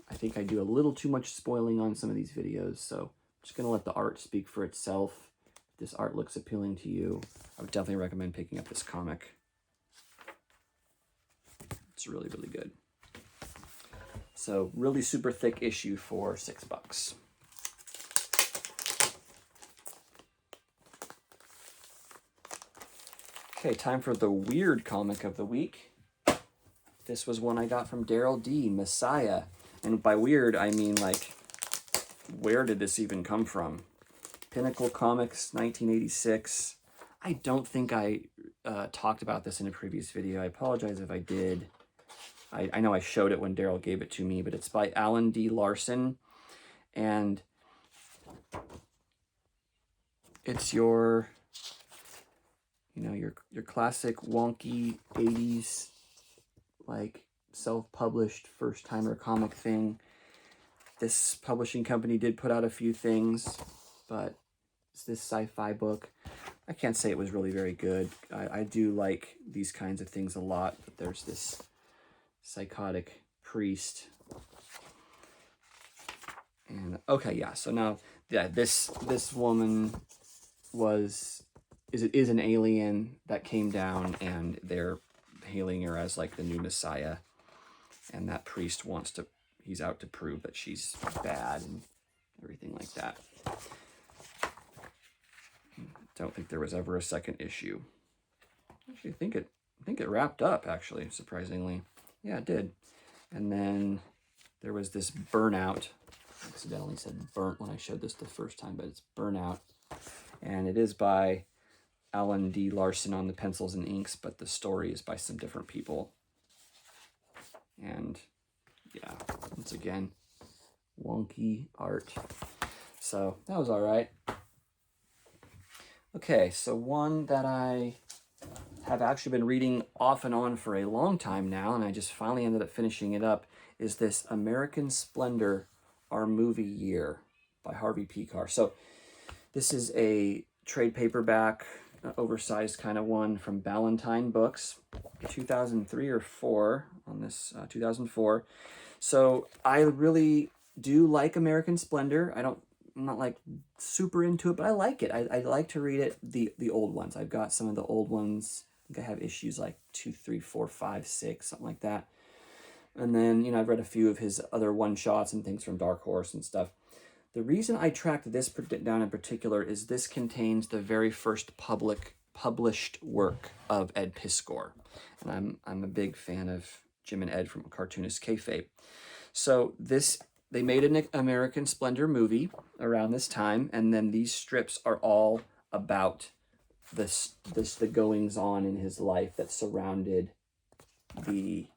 I think I do a little too much spoiling on some of these videos, so I'm just going to let the art speak for itself. If this art looks appealing to you, I would definitely recommend picking up this comic. It's really, really good. So, really super thick issue for $6. Okay, time for the weird comic of the week. This was one I got from Daryl D, Messiah. And by weird, I mean, like, where did this even come from? Pinnacle Comics, 1986. I don't think I talked about this in a previous video. I apologize if I did. I know I showed it when Daryl gave it to me, but it's by Alan D. Larson. And it's your, you know, your classic wonky 80s, like, self-published first-timer comic thing. This publishing company did put out a few things, but it's this sci-fi book. I can't say it was really very good. I do like these kinds of things a lot, but there's this psychotic priest. And okay, yeah, so now, yeah, this woman is an alien that came down, and they're hailing her as like the new Messiah. And that priest he's out to prove that she's bad and everything like that. Don't think there was ever a second issue. Actually, I think it wrapped up, actually, surprisingly. Yeah, it did. And then there was this Burnout. I accidentally said burnt when I showed this the first time, but it's Burnout. And it is by Alan D. Larson on the pencils and inks, but the story is by some different people. And yeah, once again, wonky art. So that was all right. Okay, so one that I have actually been reading off and on for a long time now, and I just finally ended up finishing it up, is this American Splendor, Our Movie Year by Harvey P. Carr. So this is a trade paperback. oversized kind of one from Ballantine Books, 2003 or 4 on this, 2004. So I really do like American Splendor. I'm not like super into it, but I like it. I like to read it, the old ones. I've got some of the old ones. I think I have issues like 2, 3, 4, 5, 6, something like that. And then, you know, I've read a few of his other one-shots and things from Dark Horse and stuff. The reason I tracked this down in particular is this contains the very first published work of Ed Piskor. And I'm a big fan of Jim and Ed from Cartoonist Kayfabe. So they made an American Splendor movie around this time, and then these strips are all about the goings on in his life that surrounded the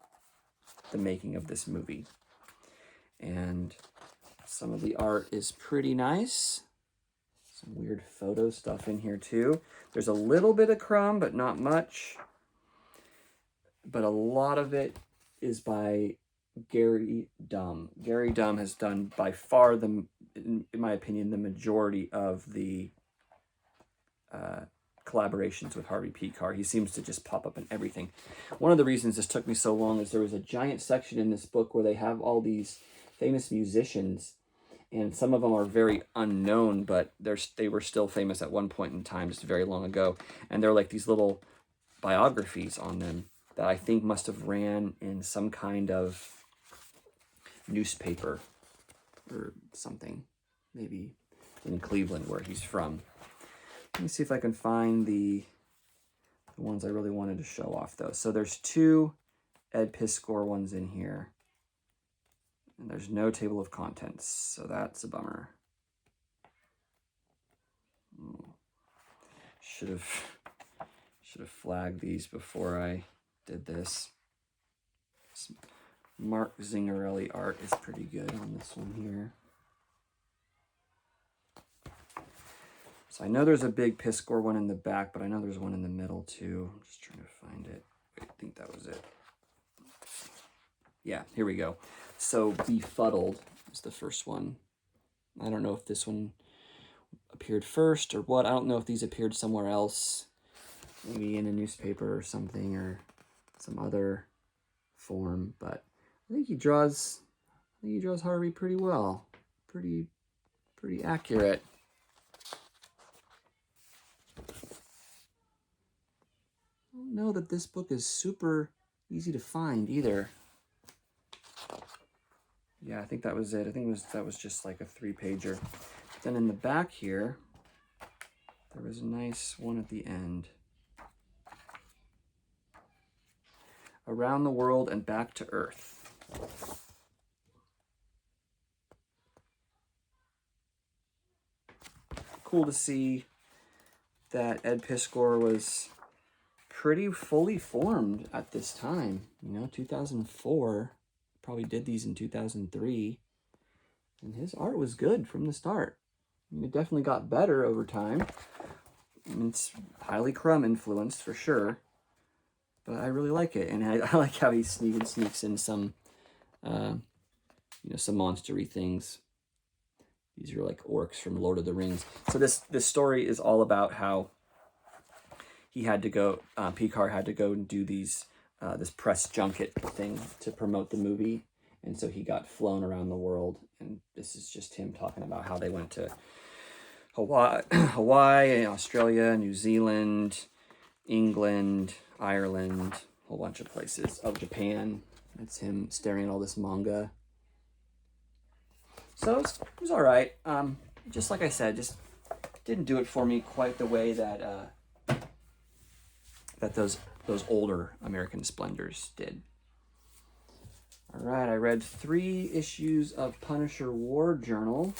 making of this movie. And some of the art is pretty nice. Some weird photo stuff in here too. There's a little bit of crumb, but not much. But a lot of it is by Gary Dumm. Gary Dumm has done by far in my opinion, the majority of the collaborations with Harvey Pekar. He seems to just pop up in everything. One of the reasons this took me so long is there was a giant section in this book where they have all these famous musicians, and some of them are very unknown, but they were still famous at one point in time, just very long ago. And they're like these little biographies on them that I think must have ran in some kind of newspaper or something, maybe in Cleveland where he's from. Let me see if I can find the ones I really wanted to show off, though. So there's 2 Ed Piskor ones in here. And there's no table of contents, so that's a bummer. Should have flagged these before I did this. Mark Zingarelli art is pretty good on this one here. So I know there's a big Piskor one in the back, but I know there's one in the middle too. I'm just trying to find it. Wait, I think that was it. Yeah, here we go. So Befuddled is the first one. I don't know if this one appeared first or what. I don't know if these appeared somewhere else, maybe in a newspaper or something, or some other form, but I think he draws Harvey pretty well. Pretty accurate. I don't know that this book is super easy to find either. Yeah, I think that was it. I think that was just like a 3-pager. Then in the back here, there was a nice one at the end. Around the World and Back to Earth. Cool to see that Ed Piskor was pretty fully formed at this time. You know, 2004. Probably did these in 2003. And his art was good from the start. I mean, it definitely got better over time. I mean, it's highly Crumb influenced for sure. But I really like it. And I like how he sneaks in some, some monstery things. These are like orcs from Lord of the Rings. So this story is all about how he had to go, Pekar had to go and do this press junket thing to promote the movie. And so he got flown around the world. And this is just him talking about how they went to Hawaii, Australia, New Zealand, England, Ireland, a whole bunch of places. Oh, Japan. That's him staring at all this manga. So it was all right. Just like I said, just didn't do it for me quite the way that those older American Splendors did. All right, I read 3 issues of Punisher War Journal,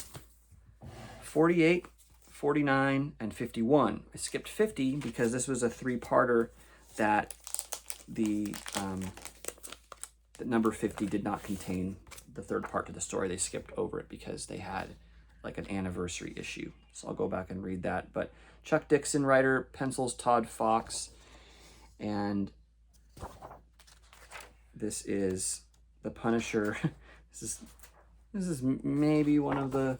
48, 49, and 51. I skipped 50 because this was a 3-parter that the number 50 did not contain the 3rd part to the story. They skipped over it because they had like an anniversary issue. So I'll go back and read that. But Chuck Dixon, writer, pencils Todd Fox, and this is the Punisher. This is maybe one of the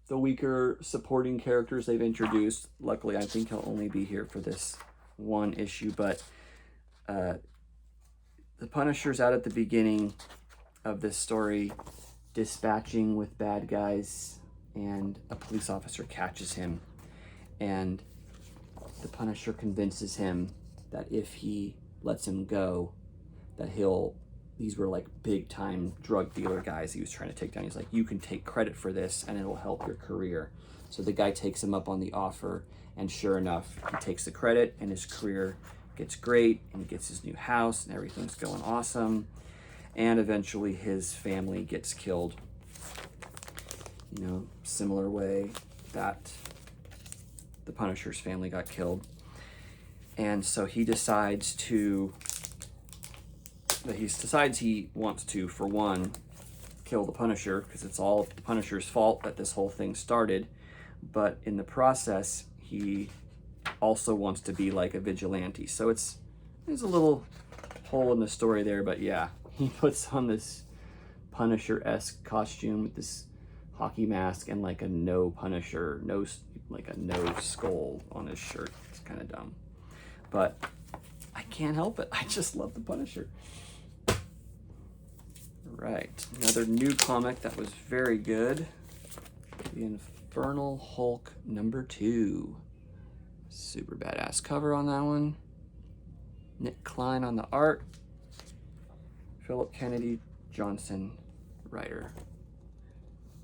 the weaker supporting characters they've introduced. Luckily, I think he'll only be here for this one issue, but the Punisher's out at the beginning of this story dispatching with bad guys, and a police officer catches him, and the Punisher convinces him that if he lets him go, that these were like big time drug dealer guys he was trying to take down. He's like, you can take credit for this and it'll help your career. So the guy takes him up on the offer, and sure enough, he takes the credit and his career gets great, and he gets his new house and everything's going awesome. And eventually his family gets killed, you know, similar way that the Punisher's family got killed. And so he decides he wants to, for one, kill the Punisher, because it's all the Punisher's fault that this whole thing started. But in the process, he also wants to be like a vigilante. So there's a little hole in the story there, but yeah, he puts on this Punisher-esque costume with this hockey mask and like a no skull on his shirt. It's kind of dumb, but I can't help it. I just love the Punisher. Right, another new comic that was very good. The Infernal Hulk #2. Super badass cover on that one. Nick Klein on the art. Philip Kennedy Johnson writer.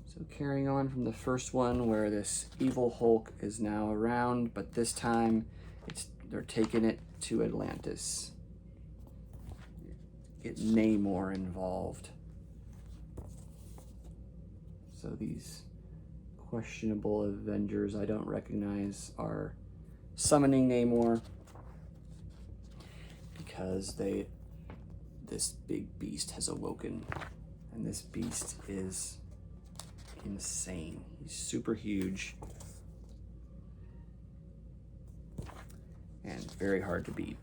So carrying on from the first one, where this evil Hulk is now around, but this time they're taking it to Atlantis. Get Namor involved. So these questionable Avengers I don't recognize are summoning Namor because this big beast has awoken, and this beast is insane. He's super huge and very hard to beat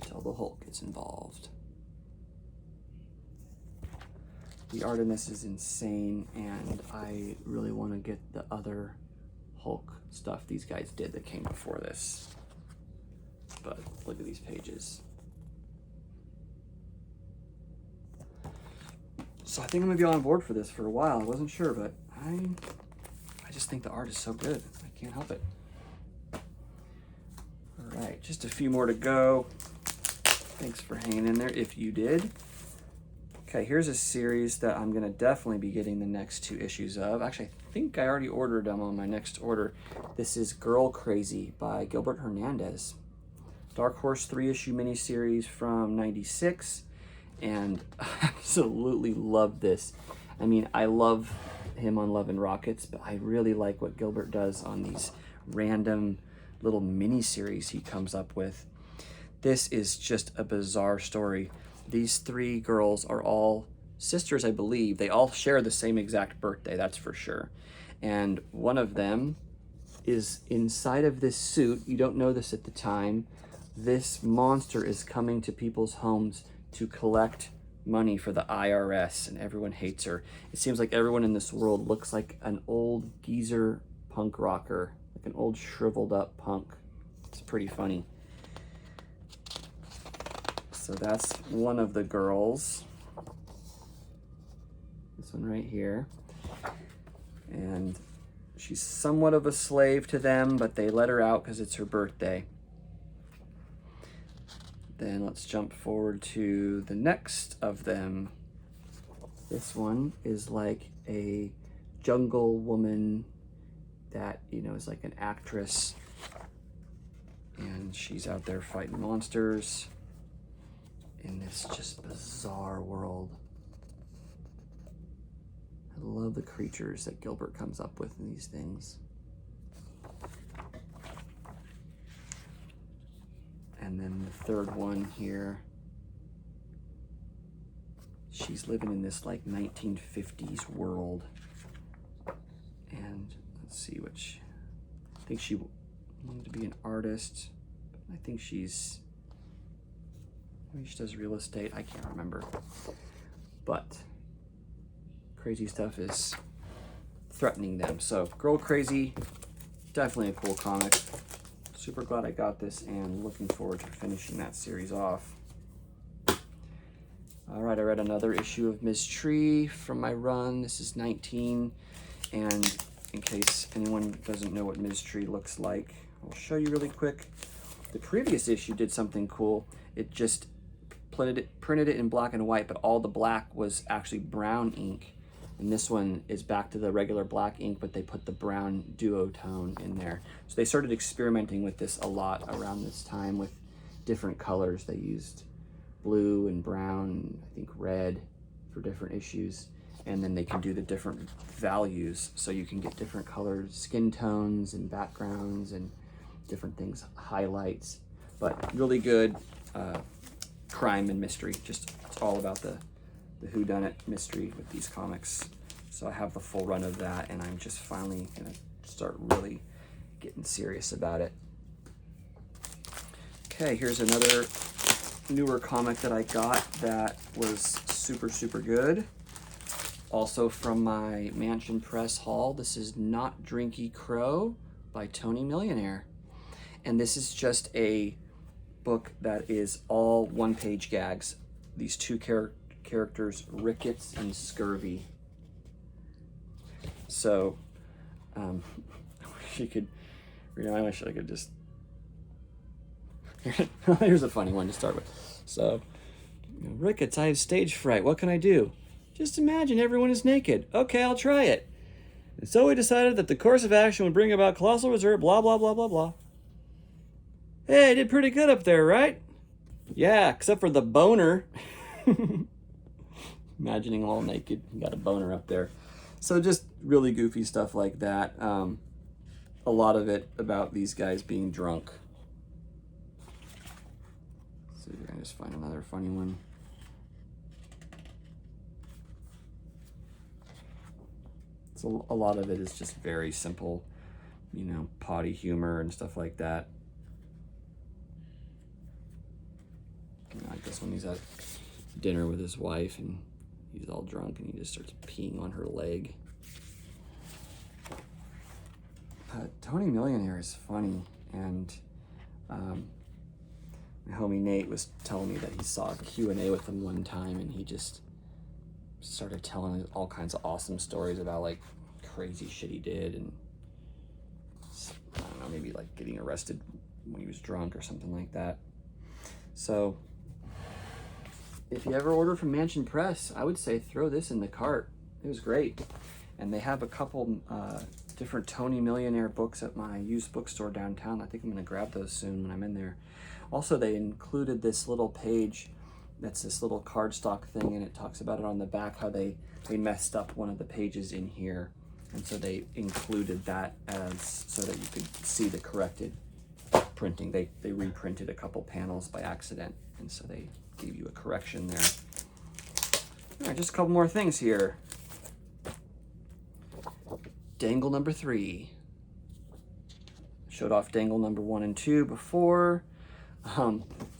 until the Hulk gets involved. The art in this is insane, and I really want to get the other Hulk stuff these guys did that came before this. But look at these pages. So I think I'm gonna be on board for this for a while. I wasn't sure, but I just think the art is so good. I can't help it. All right, just a few more to go. Thanks for hanging in there if you did. Okay, here's a series that I'm gonna definitely be getting the next 2 issues of. Actually, I think I already ordered them on my next order. This is Girl Crazy by Gilbert Hernandez. Dark Horse 3-issue miniseries from '96, and I absolutely love this. I mean, I love him on Love and Rockets, but I really like what Gilbert does on these random little miniseries he comes up with. This is just a bizarre story. These 3 girls are all sisters, I believe. They all share the same exact birthday, that's for sure. And one of them is inside of this suit. You don't know this at the time. This monster is coming to people's homes to collect money for the IRS, and everyone hates her. It seems like everyone in this world looks like an old geezer punk rocker, like an old shriveled up punk. It's pretty funny. So that's one of the girls. This one right here. And she's somewhat of a slave to them, but they let her out because it's her birthday. Then let's jump forward to the next of them. This one is like a jungle woman that, you know, is like an actress. And she's out there fighting monsters in this just bizarre world. I love the creatures that Gilbert comes up with in these things. And then the third one here, she's living in this like 1950s world. And let's see which, I think she wanted to be an artist. I think maybe she does real estate, I can't remember. But crazy stuff is threatening them. So Girl Crazy, definitely a cool comic. Super glad I got this and looking forward to finishing that series off. All right, I read another issue of Ms. Tree from my run. This is 19, and in case anyone doesn't know what Ms. Tree looks like, I'll show you really quick. The previous issue did something cool. It just printed it in black and white, but all the black was actually brown ink. And this one is back to the regular black ink, but they put the brown duotone in there. So they started experimenting with this a lot around this time with different colors. They used blue and brown, and I think red for different issues. And then they can do the different values, so you can get different colored skin tones and backgrounds and different things, highlights. But really good crime and mystery. Just, it's all about the whodunit mystery with these comics. So I have the full run of that, and I'm just finally gonna start really getting serious about it. Okay, here's another newer comic that I got that was super, super good. Also from my Mansion Press haul. This is Not Drinky Crow by Tony Millionaire. And this is just a book that is all one-page gags. These two characters, Ricketts and Scurvy. So, I wish you could, I wish I could just, here's a funny one to start with. So, Ricketts, I have stage fright. What can I do? Just imagine everyone is naked. Okay, I'll try it. And so we decided that the course of action would bring about colossal reserve, blah, blah, blah, blah, blah. Hey, I did pretty good up there, right? Yeah, except for the boner. Imagining them all naked, you got a boner up there. So just really goofy stuff like that. A lot of it about these guys being drunk. So you're gonna just find another funny one. So a lot of it is just very simple, potty humor and stuff like that. Like this one, he's at dinner with his wife and he's all drunk and he just starts peeing on her leg. Tony Millionaire is funny, and my homie Nate was telling me that he saw a Q&A with him one time, and he just started telling all kinds of awesome stories about like crazy shit he did, and I don't know, maybe like getting arrested when he was drunk or something like that. So if you ever order from Mansion Press, I would say throw this in the cart. It was great. And they have a couple different Tony Millionaire books at my used bookstore downtown. I think I'm gonna grab those soon when I'm in there. Also, they included this little page that's this little cardstock thing, and it talks about it on the back, how they messed up one of the pages in here. And so they included that as so that you could see the corrected printing. They reprinted a couple panels by accident, and so they gave you a correction there. All right, just a couple more things here. Dangle number 3. Showed off Dangle number 1 and 2 before.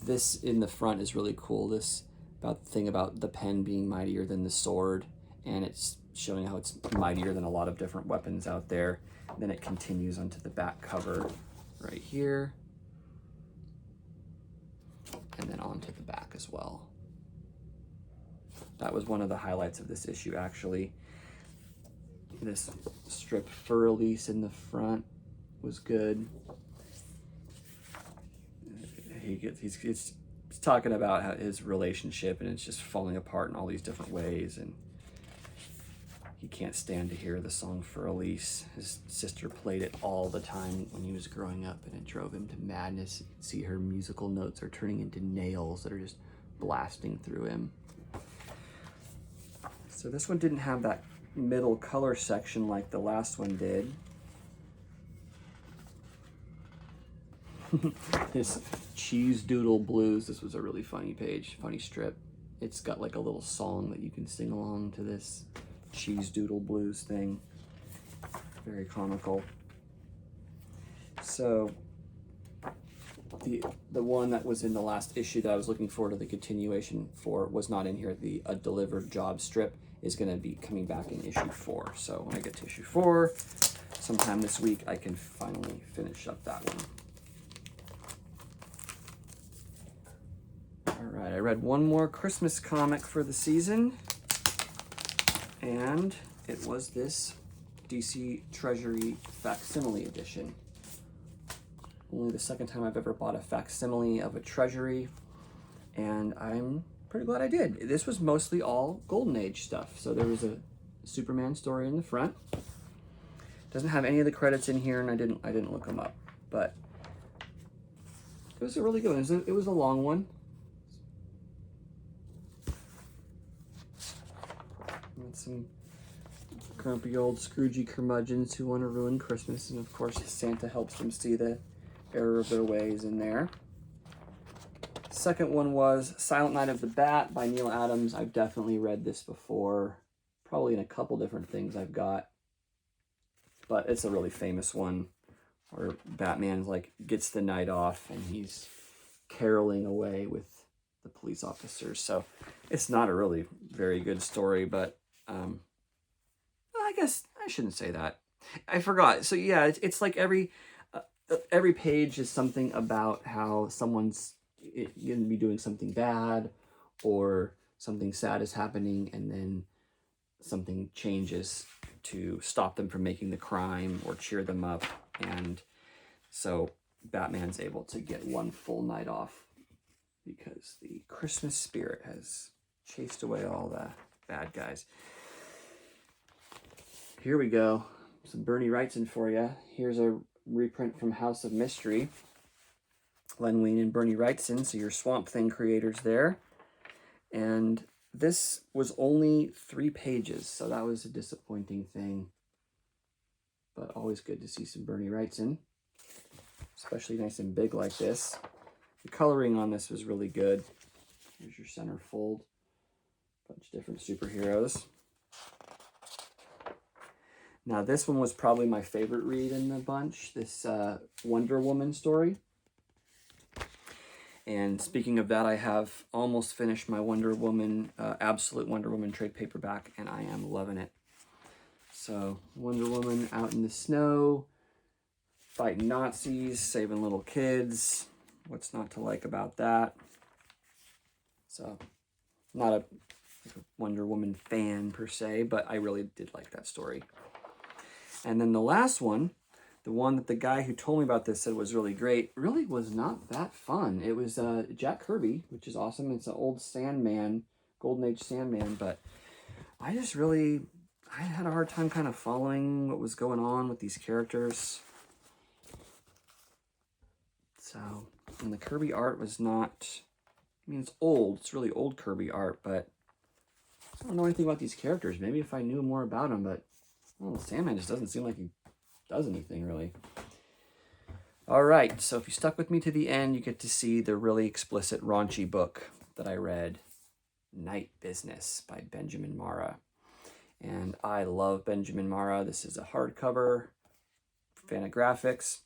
This in the front is really cool. This thing about the pen being mightier than the sword, and it's showing how it's mightier than a lot of different weapons out there. And then it continues onto the back cover right here, and then onto the back as well. That was one of the highlights of this issue, actually. This strip fur release in the front was good. He's talking about how his relationship, and it's just falling apart in all these different ways, and he can't stand to hear the song Fur Elise. His sister played it all the time when he was growing up, and it drove him to madness. You can see her musical notes are turning into nails that are just blasting through him. So this one didn't have that middle color section like the last one did. This Cheese Doodle Blues, this was a really funny page, funny strip. It's got like a little song that you can sing along to this Cheese Doodle Blues thing. Very comical. So the one that was in the last issue that I was looking forward to the continuation for was not in here, the A Delivered Job strip. is going to be coming back in issue 4. So when I get to issue 4, sometime this week, I can finally finish up that one. All right, I read one more Christmas comic for the season, and it was this DC Treasury Facsimile edition. Only the second time I've ever bought a facsimile of a Treasury, and I'm pretty glad I did. This was mostly all Golden Age stuff. So there was a Superman story in the front. Doesn't have any of the credits in here, and I didn't look them up, but it was a really good one. It was a long one. And some grumpy old Scroogey curmudgeons who want to ruin Christmas, and of course Santa helps them see the error of their ways in there. Second one was Silent Night of the Bat by Neil Adams. I've definitely read this before, probably in a couple different things I've got, but it's a really famous one where Batman like gets the night off and he's caroling away with the police officers. So it's not a really very good story, but I guess I shouldn't say that. I forgot. So yeah, it's like every page is something about how someone's going to be doing something bad or something sad is happening, and then something changes to stop them from making the crime or cheer them up. And so Batman's able to get one full night off because the Christmas spirit has chased away all the bad guys. Here we go. Some Bernie Wrightson for you. Here's a reprint from House of Mystery. Len Wein and Bernie Wrightson, so your Swamp Thing creators there. And this was only 3 pages, so that was a disappointing thing. But always good to see some Bernie Wrightson, especially nice and big like this. The coloring on this was really good. Here's your centerfold. Bunch of different superheroes. Now this one was probably my favorite read in the bunch, this Wonder Woman story. And speaking of that, I have almost finished my Wonder Woman, Absolute Wonder Woman trade paperback, and I am loving it. So Wonder Woman out in the snow, fighting Nazis, saving little kids. What's not to like about that? So not a Wonder Woman fan per se, but I really did like that story. And then the last one, the one that the guy who told me about this said was really great, really was not that fun. It was Jack Kirby, which is awesome. It's an old Sandman, Golden Age Sandman, but I had a hard time kind of following what was going on with these characters. So, and the Kirby art was not, I mean, it's old. It's really old Kirby art, but I don't know anything about these characters. Maybe if I knew more about them, but well, Sandman just doesn't seem like he does anything, really. All right, so if you stuck with me to the end, you get to see the really explicit, raunchy book that I read, Night Business by Benjamin Marra. And I love Benjamin Marra. This is a hardcover, Fantagraphics.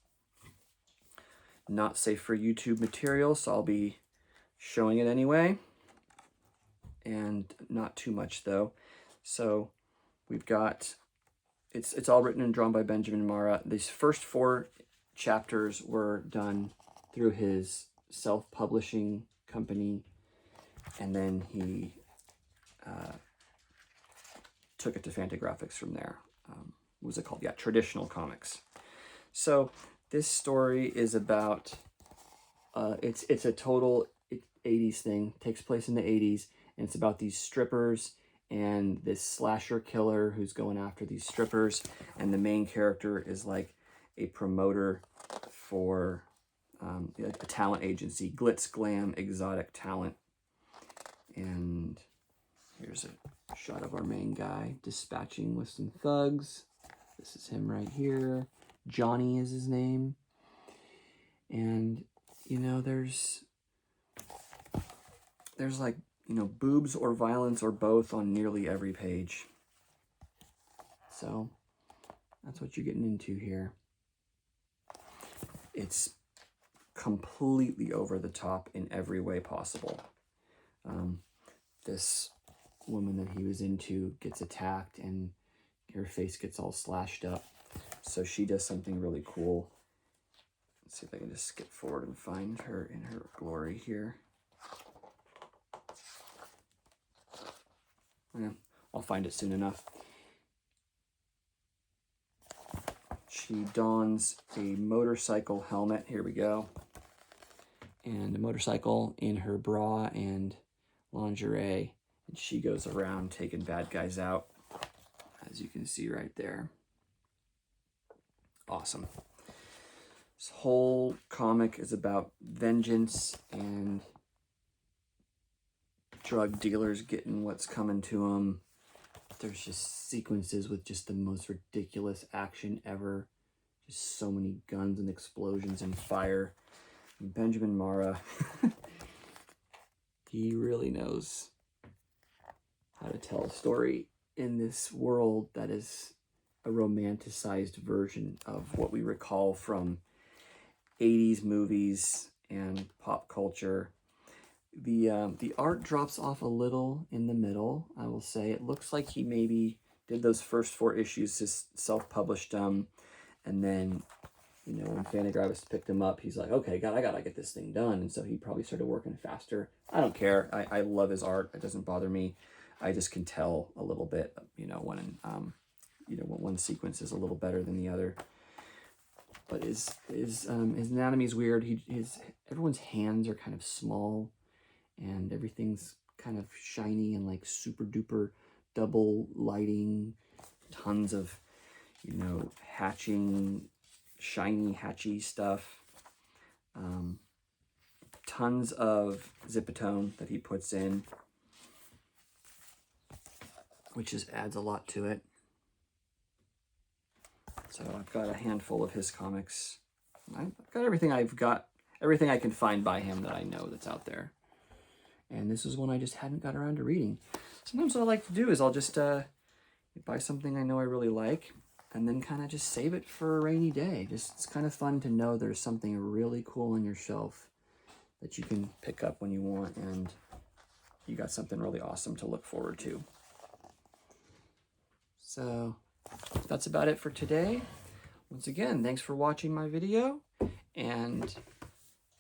Not safe for YouTube material, so I'll be showing it anyway. And not too much, though. So we've got... It's all written and drawn by Benjamin Marra. These first 4 chapters were done through his self-publishing company, and then he took it to Fantagraphics from there. What was it called? Yeah, Traditional Comics. So this story is about, it's a total 80s thing. It takes place in the 80s, and it's about these strippers and this slasher killer who's going after these strippers, and the main character is like a promoter for a talent agency, Glitz Glam Exotic Talent. And here's a shot of our main guy dispatching with some thugs. This is him right here. Johnny is his name. And, you know, there's like, you know, boobs or violence or both on nearly every page. So that's what you're getting into here. It's completely over the top in every way possible. This woman that he was into gets attacked and her face gets all slashed up. So she does something really cool. Let's see if I can just skip forward and find her in her glory here. Yeah, I'll find it soon enough. She dons a motorcycle helmet. Here we go. And a motorcycle in her bra and lingerie. And she goes around taking bad guys out, as you can see right there. Awesome. This whole comic is about vengeance and drug dealers getting what's coming to them. There's just sequences with just the most ridiculous action ever. Just so many guns and explosions and fire. And Benjamin Marra, he really knows how to tell a story in this world that is a romanticized version of what we recall from 80s movies and pop culture. The art drops off a little in the middle, I will say. It looks like he maybe did those first 4 issues, just self-published them, and then, you know, when Fantagraphs picked him up, he's like, okay, God, I gotta get this thing done, and so he probably started working faster. I don't care. I love his art. It doesn't bother me. I just can tell a little bit, you know, when one sequence is a little better than the other. But his anatomy is weird. Everyone's hands are kind of small, and everything's kind of shiny and like super duper double lighting. Tons of, you know, shiny hatchy stuff. Tons of zipatone that he puts in, which just adds a lot to it. So I've got a handful of his comics. I've got everything everything I can find by him that I know that's out there. And this is one I just hadn't got around to reading. Sometimes what I like to do is I'll just buy something I know I really like and then kind of just save it for a rainy day. It's kind of fun to know there's something really cool on your shelf that you can pick up when you want, and you got something really awesome to look forward to. So that's about it for today. Once again, thanks for watching my video, and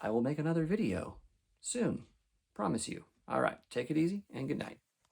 I will make another video soon. Promise you. All right, take it easy and good night.